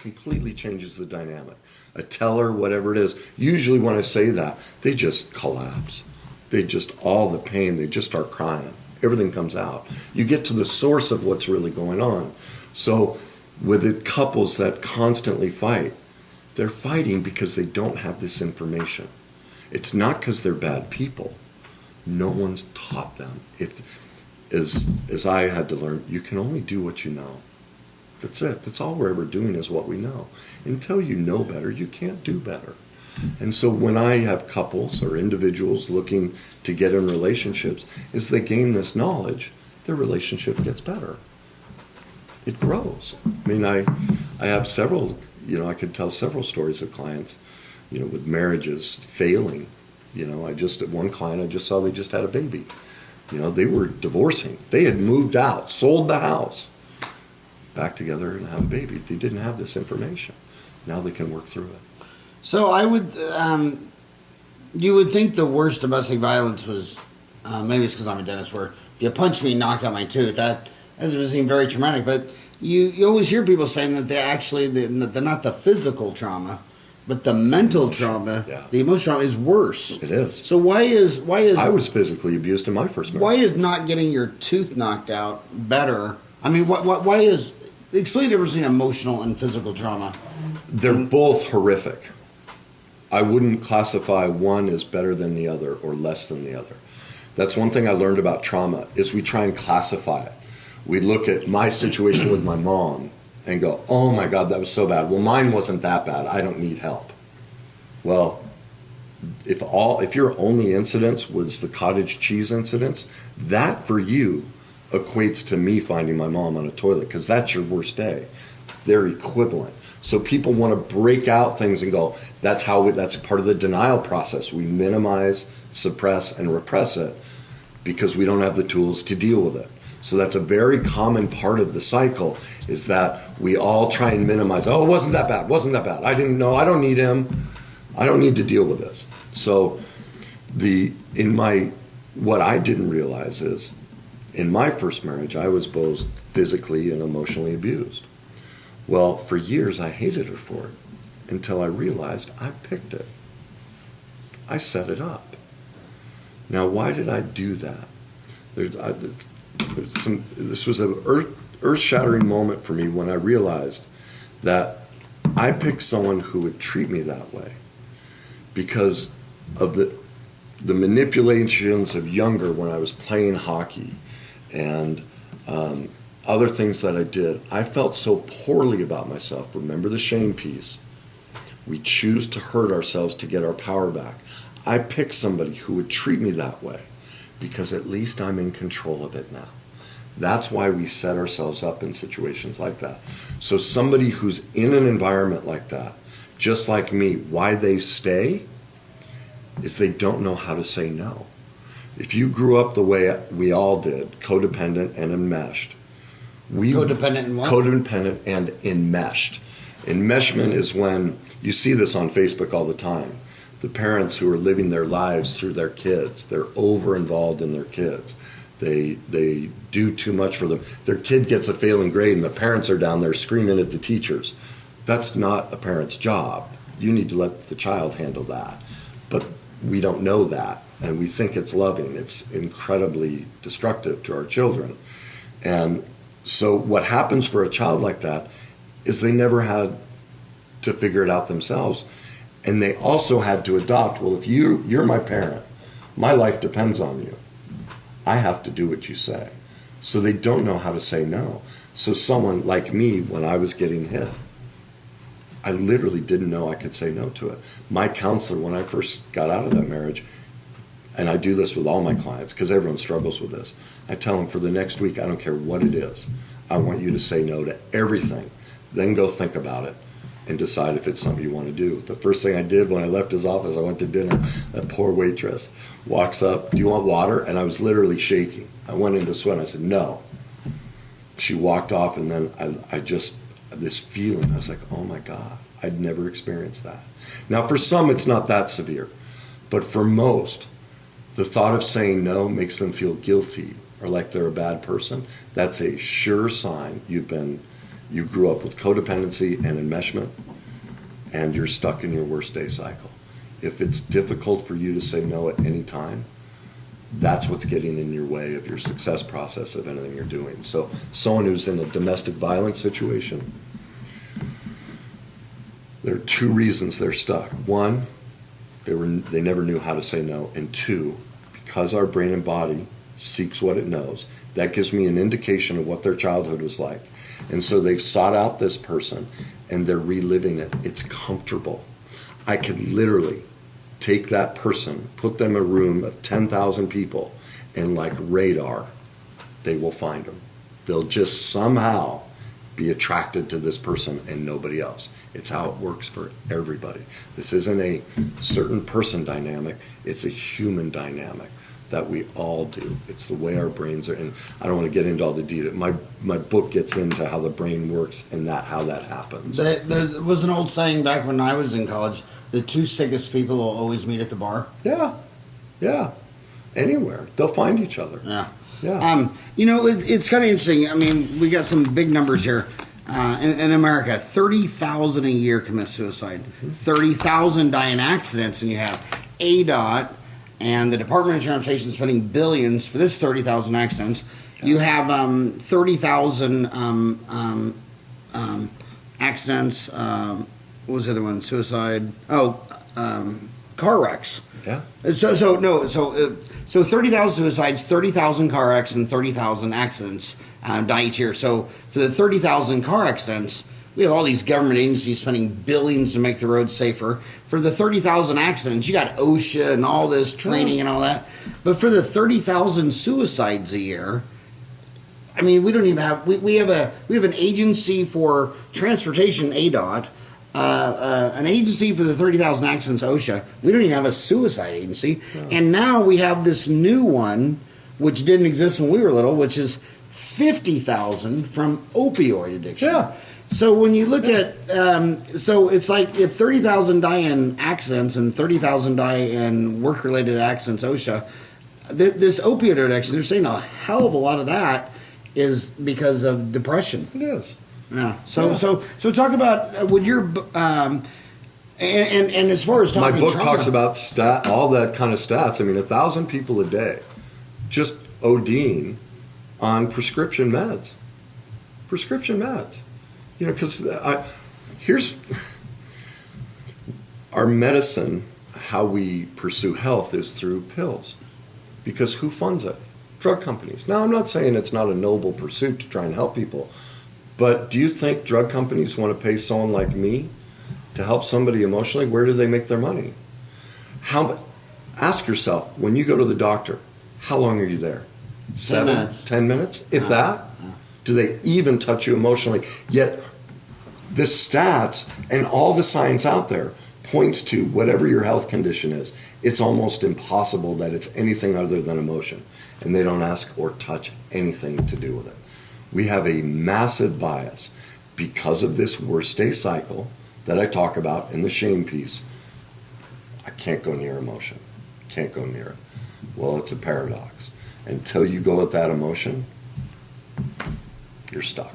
Completely changes the dynamic. A teller, whatever it is, usually when I say that, they just collapse. They just, all the pain, they just start crying. Everything comes out. You get to the source of what's really going on. So with the couples that constantly fight, they're fighting because they don't have this information. It's not because they're bad people. No one's taught them. As I had to learn, you can only do what you know. That's it. That's all we're ever doing is what we know. Until you know better, you can't do better. And so when I have couples or individuals looking to get in relationships, as they gain this knowledge, their relationship gets better. It grows. I mean, I have several, I could tell several stories of clients, with marriages failing. At one client, I just saw they just had a baby. They were divorcing. They had moved out, sold the house, back together and have a baby. They didn't have this information. Now they can work through it. So I would, you would think the worst domestic violence was, maybe it's because I'm a dentist, where if you punch me and knocked out my tooth, that would seem very traumatic. But you always hear people saying that they're not the physical trauma, but the mental trauma, the emotional trauma is worse. It is. So why is I was physically abused in my first marriage. Why is not getting your tooth knocked out better? I mean, why is, explain the difference between emotional and physical trauma. They're both horrific. I wouldn't classify one as better than the other or less than the other. That's one thing I learned about trauma, is we try and classify it. We look at my situation with my mom and go, oh my God, that was so bad. Well, mine wasn't that bad. I don't need help. Well, if your only incidence was the cottage cheese incidents, that for you equates to me finding my mom on a toilet, because that's your worst day. They're equivalent. So people want to break out things and go, that's part of the denial process. We minimize, suppress, and repress it because we don't have the tools to deal with it. So that's a very common part of the cycle, is that we all try and minimize, oh, it wasn't that bad, I didn't know, I don't need him, I don't need to deal with this. So what I didn't realize is, in my first marriage, I was both physically and emotionally abused. Well, for years, I hated her for it, until I realized I picked it. I set it up. Now, why did I do that? This was an earth-shattering moment for me when I realized that I picked someone who would treat me that way because of the manipulations of younger, when I was playing hockey and other things that I did. I felt so poorly about myself. Remember the shame piece. We choose to hurt ourselves to get our power back. I picked somebody who would treat me that way because at least I'm in control of it now. That's why we set ourselves up in situations like that. So somebody who's in an environment like that, just like me, why they stay is they don't know how to say no. If you grew up the way we all did, codependent and enmeshed. Codependent and what? Codependent and enmeshed. Enmeshment is when, you see this on Facebook all the time, the parents who are living their lives through their kids. They're over-involved in their kids. They do too much for them. Their kid gets a failing grade and the parents are down there screaming at the teachers. That's not a parent's job. You need to let the child handle that. But we don't know that, and we think it's loving. It's incredibly destructive to our children. And so what happens for a child like that is they never had to figure it out themselves. And they also had to adopt, well, if you're my parent, my life depends on you. I have to do what you say. So they don't know how to say no. So someone like me, when I was getting hit, I literally didn't know I could say no to it. My counselor, when I first got out of that marriage, and I do this with all my clients because everyone struggles with this, I tell them for the next week, I don't care what it is, I want you to say no to everything. Then go think about it and decide if it's something you want to do. The first thing I did when I left his office, I went to dinner. That poor waitress walks up, do you want water? And I was literally shaking. I went into a sweat and I said, no. She walked off, and then I just, this feeling, I was like, oh my God, I'd never experienced that. Now for some, it's not that severe, but for most, the thought of saying no makes them feel guilty or like they're a bad person. That's a sure sign you grew up with codependency and enmeshment, and you're stuck in your worst day cycle. If it's difficult for you to say no at any time, that's what's getting in your way of your success process of anything you're doing. So someone who's in a domestic violence situation, there are two reasons they're stuck. One, they never knew how to say no. And two, because our brain and body seeks what it knows, that gives me an indication of what their childhood was like. And so they've sought out this person and they're reliving it. It's comfortable. I could literally take that person, put them in a room of 10,000 people, and like radar, they will find them. They'll just somehow be attracted to this person and nobody else. It's how it works for everybody. This isn't a certain person dynamic, it's a human dynamic that we all do. It's the way our brains are, and I don't want to get into all the detail. My book gets into how the brain works and how that happens. There was an old saying back when I was in college, the two sickest people will always meet at the bar. Yeah. Anywhere. They'll find each other. Yeah. It's kind of interesting. I mean, we got some big numbers here. In America, 30,000 a year commit suicide. 30,000 die in accidents, and you have ADOT and the Department of Transportation spending billions for this 30,000 accidents. You have 30,000 accidents. What was the other one? Suicide. Car wrecks. Yeah. So 30,000 suicides, 30,000 car wrecks, and 30,000 accidents die each year. So for the 30,000 car accidents, we have all these government agencies spending billions to make the roads safer. For the 30,000 accidents, you got OSHA and all this training and all that. But for the 30,000 suicides a year, I mean, we don't even have. We have an agency for transportation, ADOT. An agency for the 30,000 accidents, OSHA. We don't even have a suicide agency. No. And now we have this new one, which didn't exist when we were little, which is 50,000 from opioid addiction. Yeah. So when you look at, so it's like if 30,000 die in accidents and 30,000 die in work-related accidents, OSHA, this opioid addiction, they're saying a hell of a lot of that is because of depression. It is. Yeah. So talk about would your and as far as talking my book trauma, talks about all that kind of stats. I mean, 1,000 people a day just ODing on prescription meds. Because here's our medicine. How we pursue health is through pills, because who funds it? Drug companies. Now, I'm not saying it's not a noble pursuit to try and help people. But do you think drug companies want to pay someone like me to help somebody emotionally? Where do they make their money? Ask yourself, when you go to the doctor, how long are you there? 10 minutes. 10 minutes? If that? Do they even touch you emotionally? Yet the stats and all the science out there points to whatever your health condition is, it's almost impossible that it's anything other than emotion. And they don't ask or touch anything to do with it. We have a massive bias because of this worst day cycle that I talk about in the shame piece. I can't go near emotion. Can't go near it. Well, it's a paradox. Until you go with that emotion, you're stuck.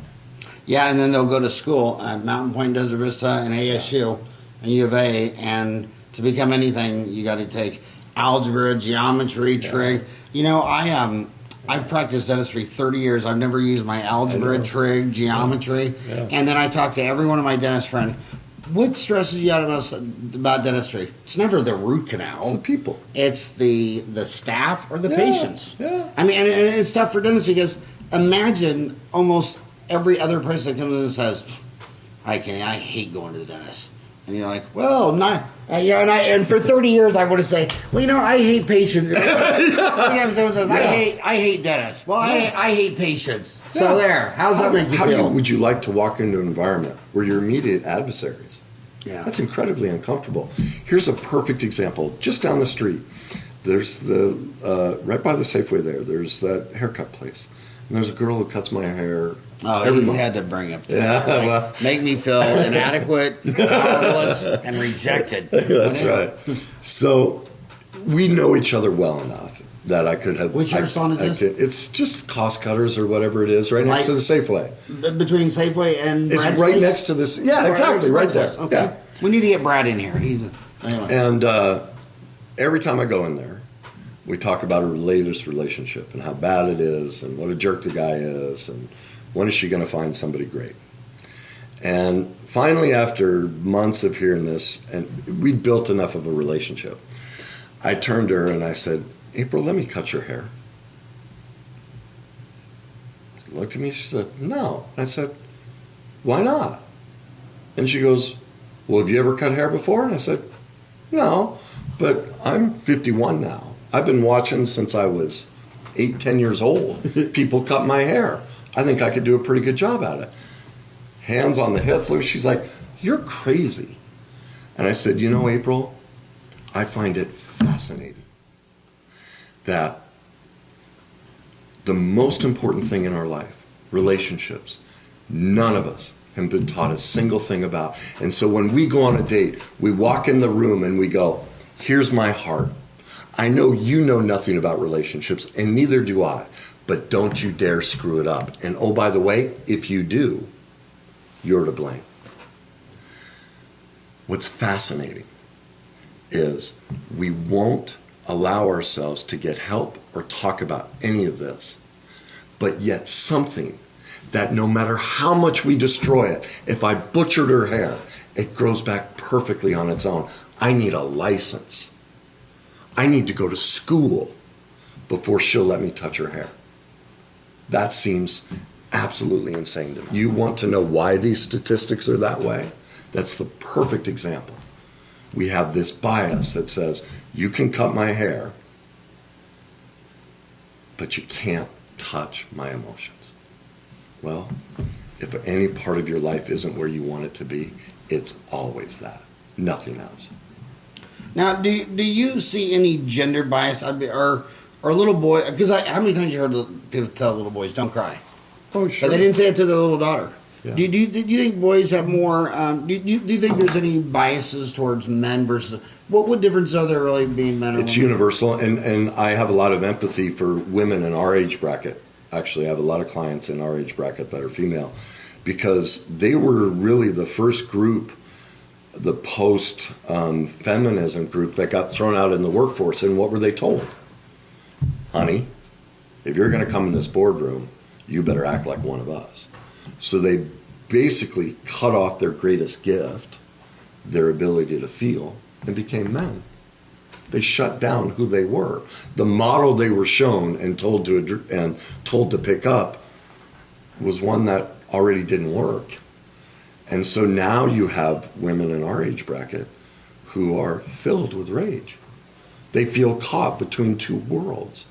Yeah, and then they'll go to school at Mountain Point, Desert Vista, and ASU, and U of A, and to become anything, you got to take algebra, geometry, trig. You know, I've practiced dentistry 30 years. I've never used my algebra, trig, geometry, and then I talk to every one of my dentist friends. What stresses you out about dentistry? It's never the root canal. It's the people. It's the staff or the patients. Yeah. I mean, and it's tough for dentists because imagine almost every other person that comes in and says, "Hi, Kenny, I hate going to the dentist." And you're like, "Well, not." And for 30 years I want to say, "Well, you know, I hate patients." Someone says, "I hate dentists." Well, I hate patients. So there. How does that make you feel? Would you like to walk into an environment where your immediate adversaries? Yeah. That's incredibly uncomfortable. Here's a perfect example. Just down the street, there's right by the Safeway there's that haircut place. And there's a girl who cuts my hair. Oh, every you month. had to bring up that. Yeah, well. Make me feel inadequate, powerless, and rejected. That's right. So we know each other well enough that I could have. Which hair salon is this? It's just Cost Cutters or whatever it is, right next to the Safeway. Between Safeway and It's Brad's right place? next to this. Yeah, exactly, right there. Okay. Yeah. We need to get Brad in here. Anyway. And every time I go in there, we talk about our latest relationship and how bad it is and what a jerk the guy is and when is she going to find somebody great. And finally, after months of hearing this, and we'd built enough of a relationship, I turned to her and I said, "April, let me cut your hair." She looked at me, she said, "No." I said, "Why not?" And she goes, "Well, have you ever cut hair before?" And I said, "No, but I'm 51 now. I've been watching since I was 10 years old. People cut my hair. I think I could do a pretty good job at it." Hands on the hips. She's like, "You're crazy." And I said, "You know, April, I find it fascinating that the most important thing in our life, relationships, none of us have been taught a single thing about. And so when we go on a date, we walk in the room and we go, here's my heart. I know you know nothing about relationships, and neither do I, but don't you dare screw it up. And oh, by the way, if you do, you're to blame. What's fascinating is we won't allow ourselves to get help or talk about any of this, but yet something that no matter how much we destroy it, if I butchered her hair, it grows back perfectly on its own. I need a license. I need to go to school before she'll let me touch her hair. That seems absolutely insane to me. You want to know why these statistics are that way? That's the perfect example. We have this bias that says, you can cut my hair, but you can't touch my emotions. Well, if any part of your life isn't where you want it to be, it's always that. Nothing else. Now, do you see any gender bias or little boy? Because how many times you heard people tell little boys, "Don't cry"? Oh, sure. But they didn't say it to their little daughter. Yeah. Do you think boys have more? Do you think there's any biases towards men versus? What difference are there really being men or It's women? universal, and I have a lot of empathy for women in our age bracket. Actually, I have a lot of clients in our age bracket that are female, because they were really the first group, the post-feminism group that got thrown out in the workforce. And what were they told? Honey, if you're going to come in this boardroom, you better act like one of us. So they basically cut off their greatest gift, their ability to feel, and became men. They shut down who they were. The model they were shown and told to pick up was one that already didn't work. And so now you have women in our age bracket who are filled with rage. They feel caught between two worlds.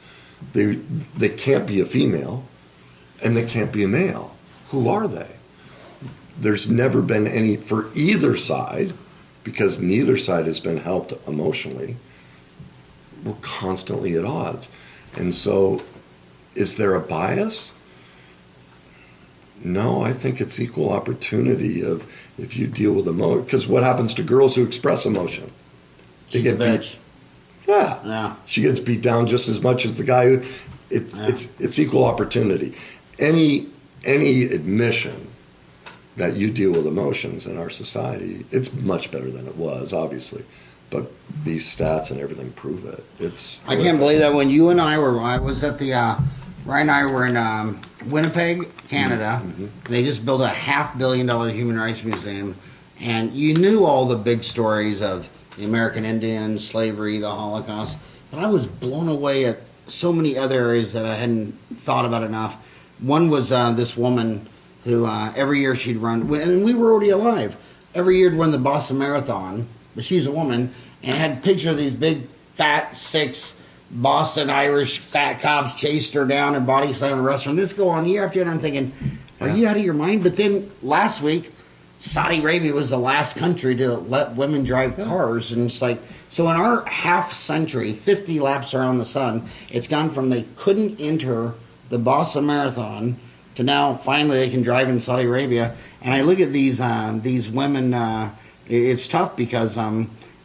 They can't be a female and they can't be a male. Who are they? There's never been any for either side, because neither side has been helped emotionally. We're constantly at odds. And so is there a bias? No, I think it's equal opportunity of if you deal with emotion. Because what happens to girls who express emotion? They get beat. Yeah. She gets beat down just as much as the guy who. It's equal opportunity. Any admission that you deal with emotions in our society. It's much better than it was, obviously, but these stats and everything prove it. I can't believe that when you and I was at the, Ryan and I were in Winnipeg, Canada. They just built a $500 million human rights museum, and you knew all the big stories of the American Indians, slavery, the Holocaust, but I was blown away at so many other areas that I hadn't thought about enough. One was this woman who every year she'd run, and we were already alive, every year would run the Boston Marathon, but she's a woman, and had a picture of these big, fat, 6 Boston Irish fat cops chased her down and body slammed a restaurant. This go on year after year, and I'm thinking, are you out of your mind? But then last week, Saudi Arabia was the last country to let women drive cars, and it's like, so in our half century, 50 laps around the sun, it's gone from they couldn't enter the Boston Marathon to now finally they can drive in Saudi Arabia. And I look at these women. It's tough because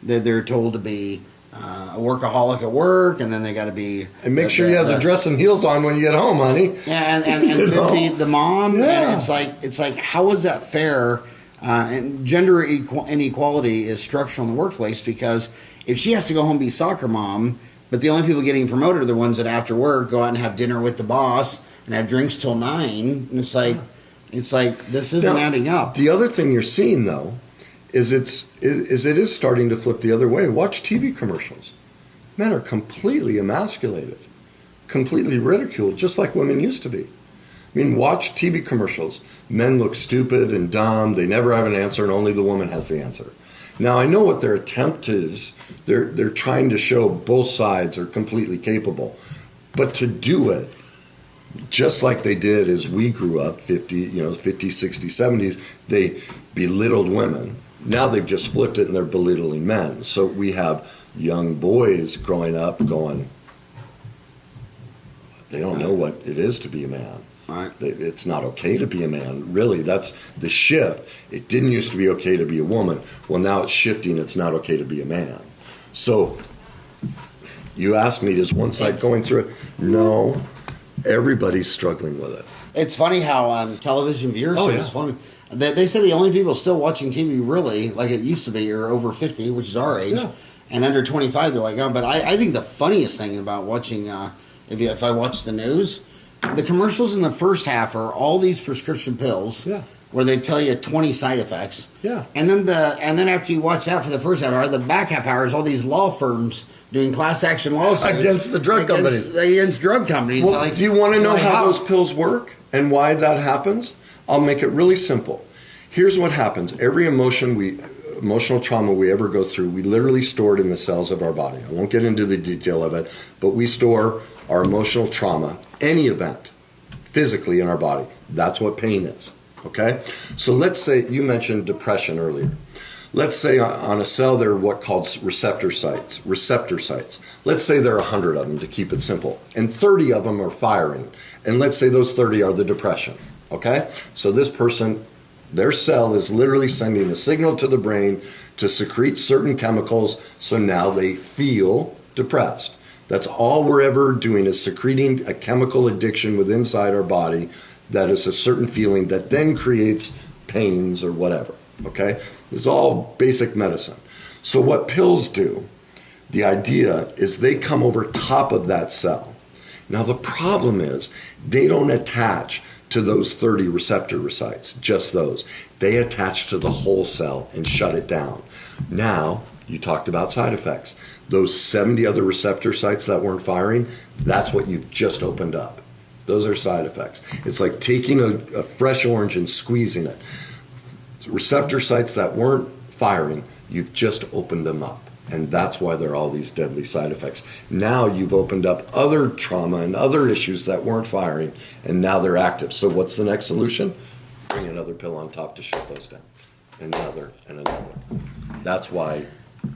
they're told to be a workaholic at work, and then they got to be and make sure you have the dress and heels on when you get home, honey. Yeah, and be the mom. Yeah. And it's like how is that fair? And gender inequality is structural in the workplace, because if she has to go home and be soccer mom, but the only people getting promoted are the ones that after work go out and have dinner with the boss and have drinks till 9, and it's like this isn't adding up. The other thing you're seeing though is it is starting to flip the other way. Watch TV commercials. Men are completely emasculated, completely ridiculed, just like women used to be. I mean, watch TV commercials. Men look stupid and dumb. They never have an answer, and only the woman has the answer. Now, I know what their attempt is. They're trying to show both sides are completely capable. But to do it, just like they did as we grew up, 50, 60s, 70s, they belittled women. Now they've just flipped it and they're belittling men. So we have young boys growing up going, they don't know what it is to be a man. Right. It's not okay to be a man. Really, that's the shift. It didn't used to be okay to be a woman. Well, now it's shifting. It's not okay to be a man. So you ask me, is one side going through it? No. Everybody's struggling with it. It's funny how television viewership is funny. They say the only people still watching TV really, like it used to be, are over 50, which is our age, and under 25, they're like, oh. But I think the funniest thing about watching, if I watch the news, the commercials in the first half are all these prescription pills, where they tell you 20 side effects, and then after you watch that for the first half hour, the back half hour is all these law firms doing class action lawsuits against the drug companies. Against drug companies. Well, do you want to know how those pills work and why that happens? I'll make it really simple. Here's what happens. Every emotional trauma we ever go through, we literally store it in the cells of our body. I won't get into the detail of it, but we store our emotional trauma, any event, physically in our body. That's what pain is, okay? So let's say, you mentioned depression earlier. Let's say on a cell there are what called receptor sites. Let's say there are 100 of them, to keep it simple, and 30 of them are firing. And let's say those 30 are the depression, okay? So this person, their cell is literally sending a signal to the brain to secrete certain chemicals, so now they feel depressed. That's all we're ever doing, is secreting a chemical addiction within inside our body that is a certain feeling that then creates pains or whatever, okay? This is all basic medicine. So what pills do, the idea is they come over top of that cell. Now the problem is they don't attach to those 30 receptor sites, just those. They attach to the whole cell and shut it down. Now, you talked about side effects. Those 70 other receptor sites that weren't firing, that's what you've just opened up. Those are side effects. It's like taking a fresh orange and squeezing it. Receptor sites that weren't firing, you've just opened them up. And that's why there are all these deadly side effects. Now you've opened up other trauma and other issues that weren't firing, and now they're active. So what's the next solution? Bring another pill on top to shut those down. Another and another. That's why.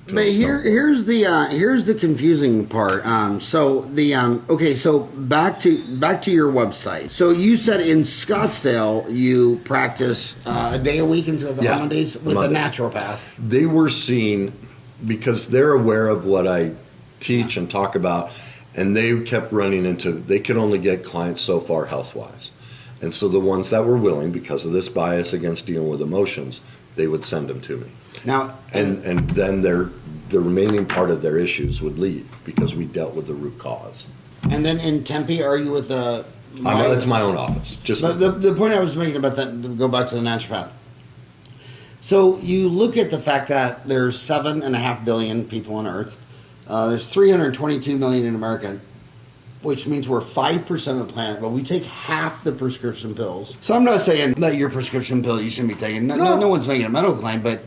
But here's the confusing part. So back to your website. So you said in Scottsdale you practice a day a week until the Mondays with a naturopath. They were seeing, because they're aware of what I teach and talk about, and they kept running into, they could only get clients so far health-wise. And so the ones that were willing, because of this bias against dealing with emotions, they would send them to me. Now, And then the remaining part of their issues would leave because we dealt with the root cause. and then in Tempe, are you with a? It's my own office. Just The point I was making about that, to go back to the naturopath. So you look at the fact that there's 7.5 billion people on Earth. There's 322 million in America, which means we're 5% of the planet, but we take half the prescription pills. So I'm not saying that your prescription pill you shouldn't be taking. No one's making a medical claim, but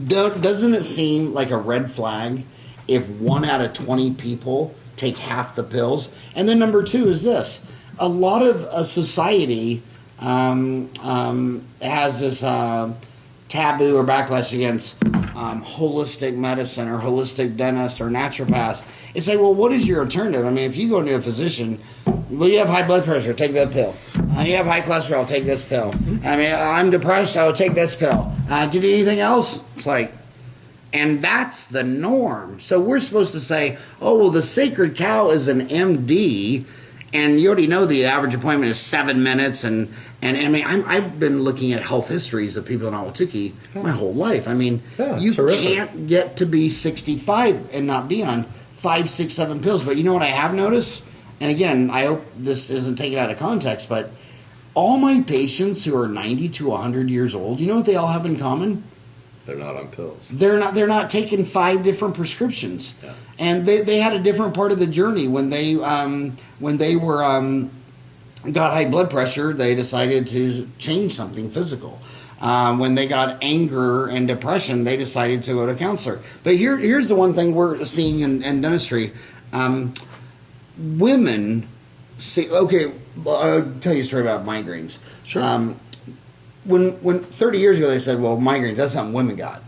doesn't it seem like a red flag if 1 out of 20 people take half the pills? And then number 2 is this. A lot of society has this taboo or backlash against holistic medicine or holistic dentist or naturopaths. It's like, well, what is your alternative? I mean, if you go to a physician, well, you have high blood pressure, take that pill. You have high cholesterol, take this pill. I mean, I'm depressed, I'll take this pill. Do you need anything else? It's like, and that's the norm. So we're supposed to say, oh, well, the sacred cow is an MD, and you already know the average appointment is 7 minutes. And I mean, I've been looking at health histories of people in Ahwatukee my whole life. I mean, you can't get to be 65 and not be on 5, 6, 7 pills. But you know what I have noticed? And again, I hope this isn't taken out of context, but all my patients who are 90 to 100 years old, you know what they all have in common? they're not on pills. They're not taking 5 different prescriptions. Yeah. And they had a different part of the journey when they were got high blood pressure. They decided to change something physical. When they got anger and depression, they decided to go to a counselor. But here's the one thing we're seeing in dentistry. Women see, okay, I'll tell you a story about migraines. Sure. When 30 years ago they said, well, migraines, that's something women got.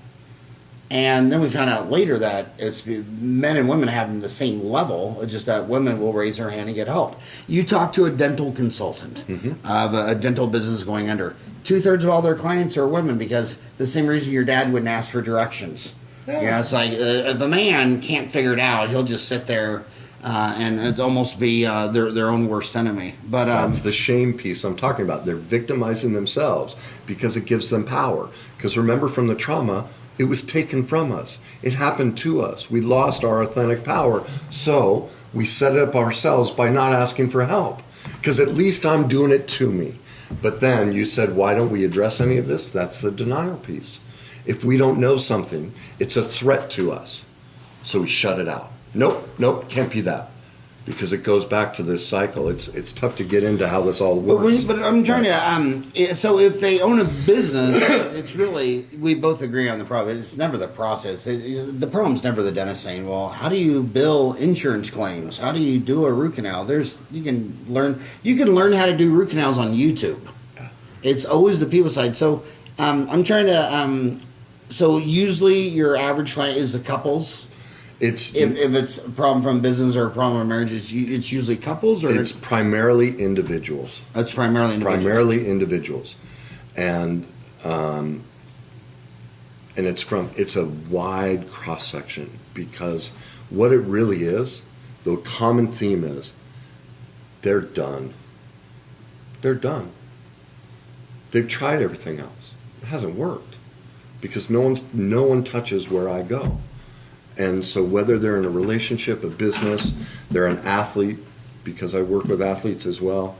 And then we found out later that it's men and women have them the same level. It's just that women will raise their hand and get help. You talk to a dental consultant of a dental business going under. 2/3 of all their clients are women because the same reason your dad wouldn't ask for directions. Yeah. You know, it's like if a man can't figure it out, he'll just sit there and it's almost be their own worst enemy. But that's the shame piece I'm talking about. They're victimizing themselves because it gives them power. Because remember, from the trauma, it was taken from us. It happened to us. We lost our authentic power. So we set it up ourselves by not asking for help. Because at least I'm doing it to me. But then you said, why don't we address any of this? That's the denial piece. If we don't know something, it's a threat to us. So we shut it out. Nope, can't be that. Because it goes back to this cycle. It's tough to get into how this all works. But I'm trying to. So if they own a business, it's really, we both agree on the problem. It's never the process. The problem's never the dentist saying, "Well, how do you bill insurance claims? How do you do a root canal?" You can learn how to do root canals on YouTube. It's always the people side. So I'm trying to. So usually your average client is the couples. If it's a problem from business or a problem in marriage, it's usually couples, or it's primarily individuals. It's primarily individuals, and it's a wide cross section, because what it really is, the common theme is, they're done. They're done. They've tried everything else. It hasn't worked because no one touches where I go. And so whether they're in a relationship, a business, they're an athlete, because I work with athletes as well,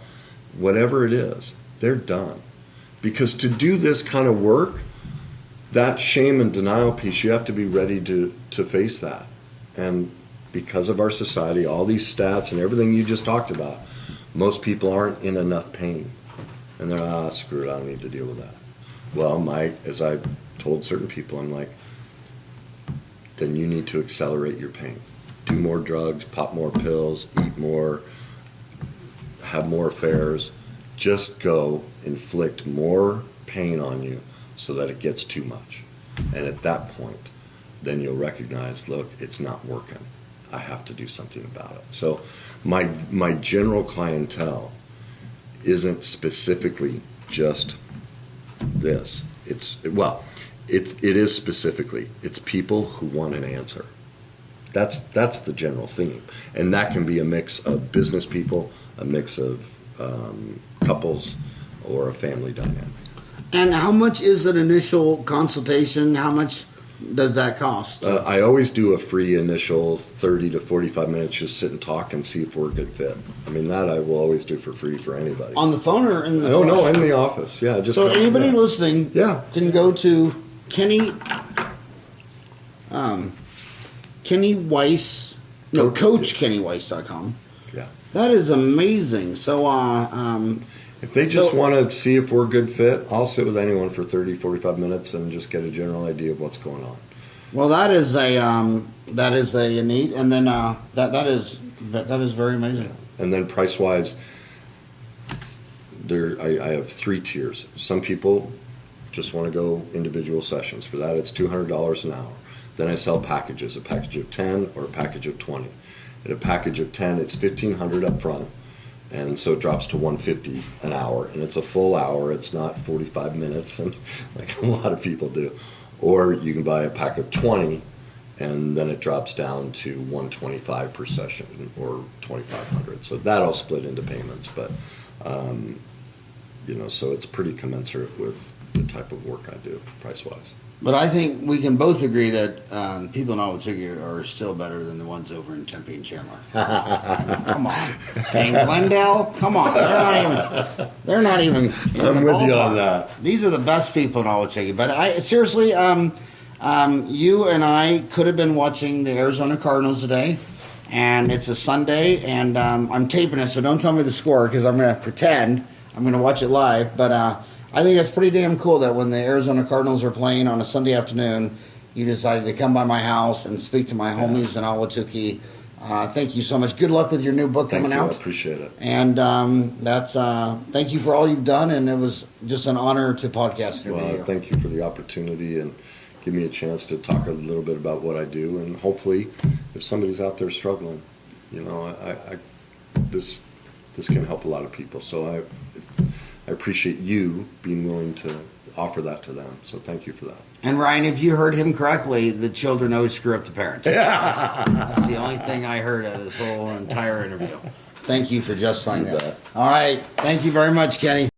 whatever it is, they're done. Because to do this kind of work, that shame and denial piece, you have to be ready to face that. And because of our society, all these stats and everything you just talked about, most people aren't in enough pain. And they're, screw it, I don't need to deal with that. Well, as I've told certain people, I'm like, then you need to accelerate your pain. Do more drugs, pop more pills, eat more, have more affairs. Just go inflict more pain on you so that it gets too much. And at that point, then you'll recognize, look, it's not working. I have to do something about it. So my general clientele isn't specifically just this. It is specifically, it's people who want an answer. That's the general theme. And that can be a mix of business people, a mix of couples or a family dynamic. And how much is an initial consultation? How much does that cost? I always do a free initial 30 to 45 minutes, just sit and talk and see if we're a good fit. I mean, that I will always do for free for anybody. On the phone or in the No, in the office. Yeah, just so anybody listening can go to Kenny Weiss, CoachKennyWeiss.com. Yeah. That is amazing. So if they just want to see if we're a good fit, I'll sit with anyone for 30, 45 minutes and just get a general idea of what's going on. Well, that is a neat, and then that is very amazing. And then price wise, I have 3 tiers. Some people just want to go individual sessions. For that, it's $200 an hour. Then I sell packages, a package of 10 or a package of 20. At a package of 10, it's $1,500 up front. And so it drops to $150 an hour, and it's a full hour. It's not 45 minutes, and like a lot of people do. Or you can buy a pack of 20, and then it drops down to $125 per session, or $2,500. So that'll split into payments, but so it's pretty commensurate with the type of work I do, price-wise. But I think we can both agree that people in Ahwatukee are still better than the ones over in Tempe and Chandler. Come on, dang Glendale, come on, they're not even. I'm with you on that. These are the best people in Ahwatukee. But I seriously, you and I could have been watching the Arizona Cardinals today, and it's a Sunday, and I'm taping it, so don't tell me the score because I'm going to pretend I'm going to watch it live, but. I think that's pretty damn cool that when the Arizona Cardinals are playing on a Sunday afternoon, you decided to come by my house and speak to my homies in Ahwatukee. Thank you so much. Good luck with your new book coming out. I appreciate it. And thank you for all you've done, and it was just an honor to podcast with you. Well, thank you for the opportunity and give me a chance to talk a little bit about what I do, and hopefully, if somebody's out there struggling, this can help a lot of people. So I appreciate you being willing to offer that to them. So thank you for that. And Ryan, if you heard him correctly, the children always screw up the parents. That's the only thing I heard of this whole entire interview. Thank you for justifying that. All right. Thank you very much, Kenny.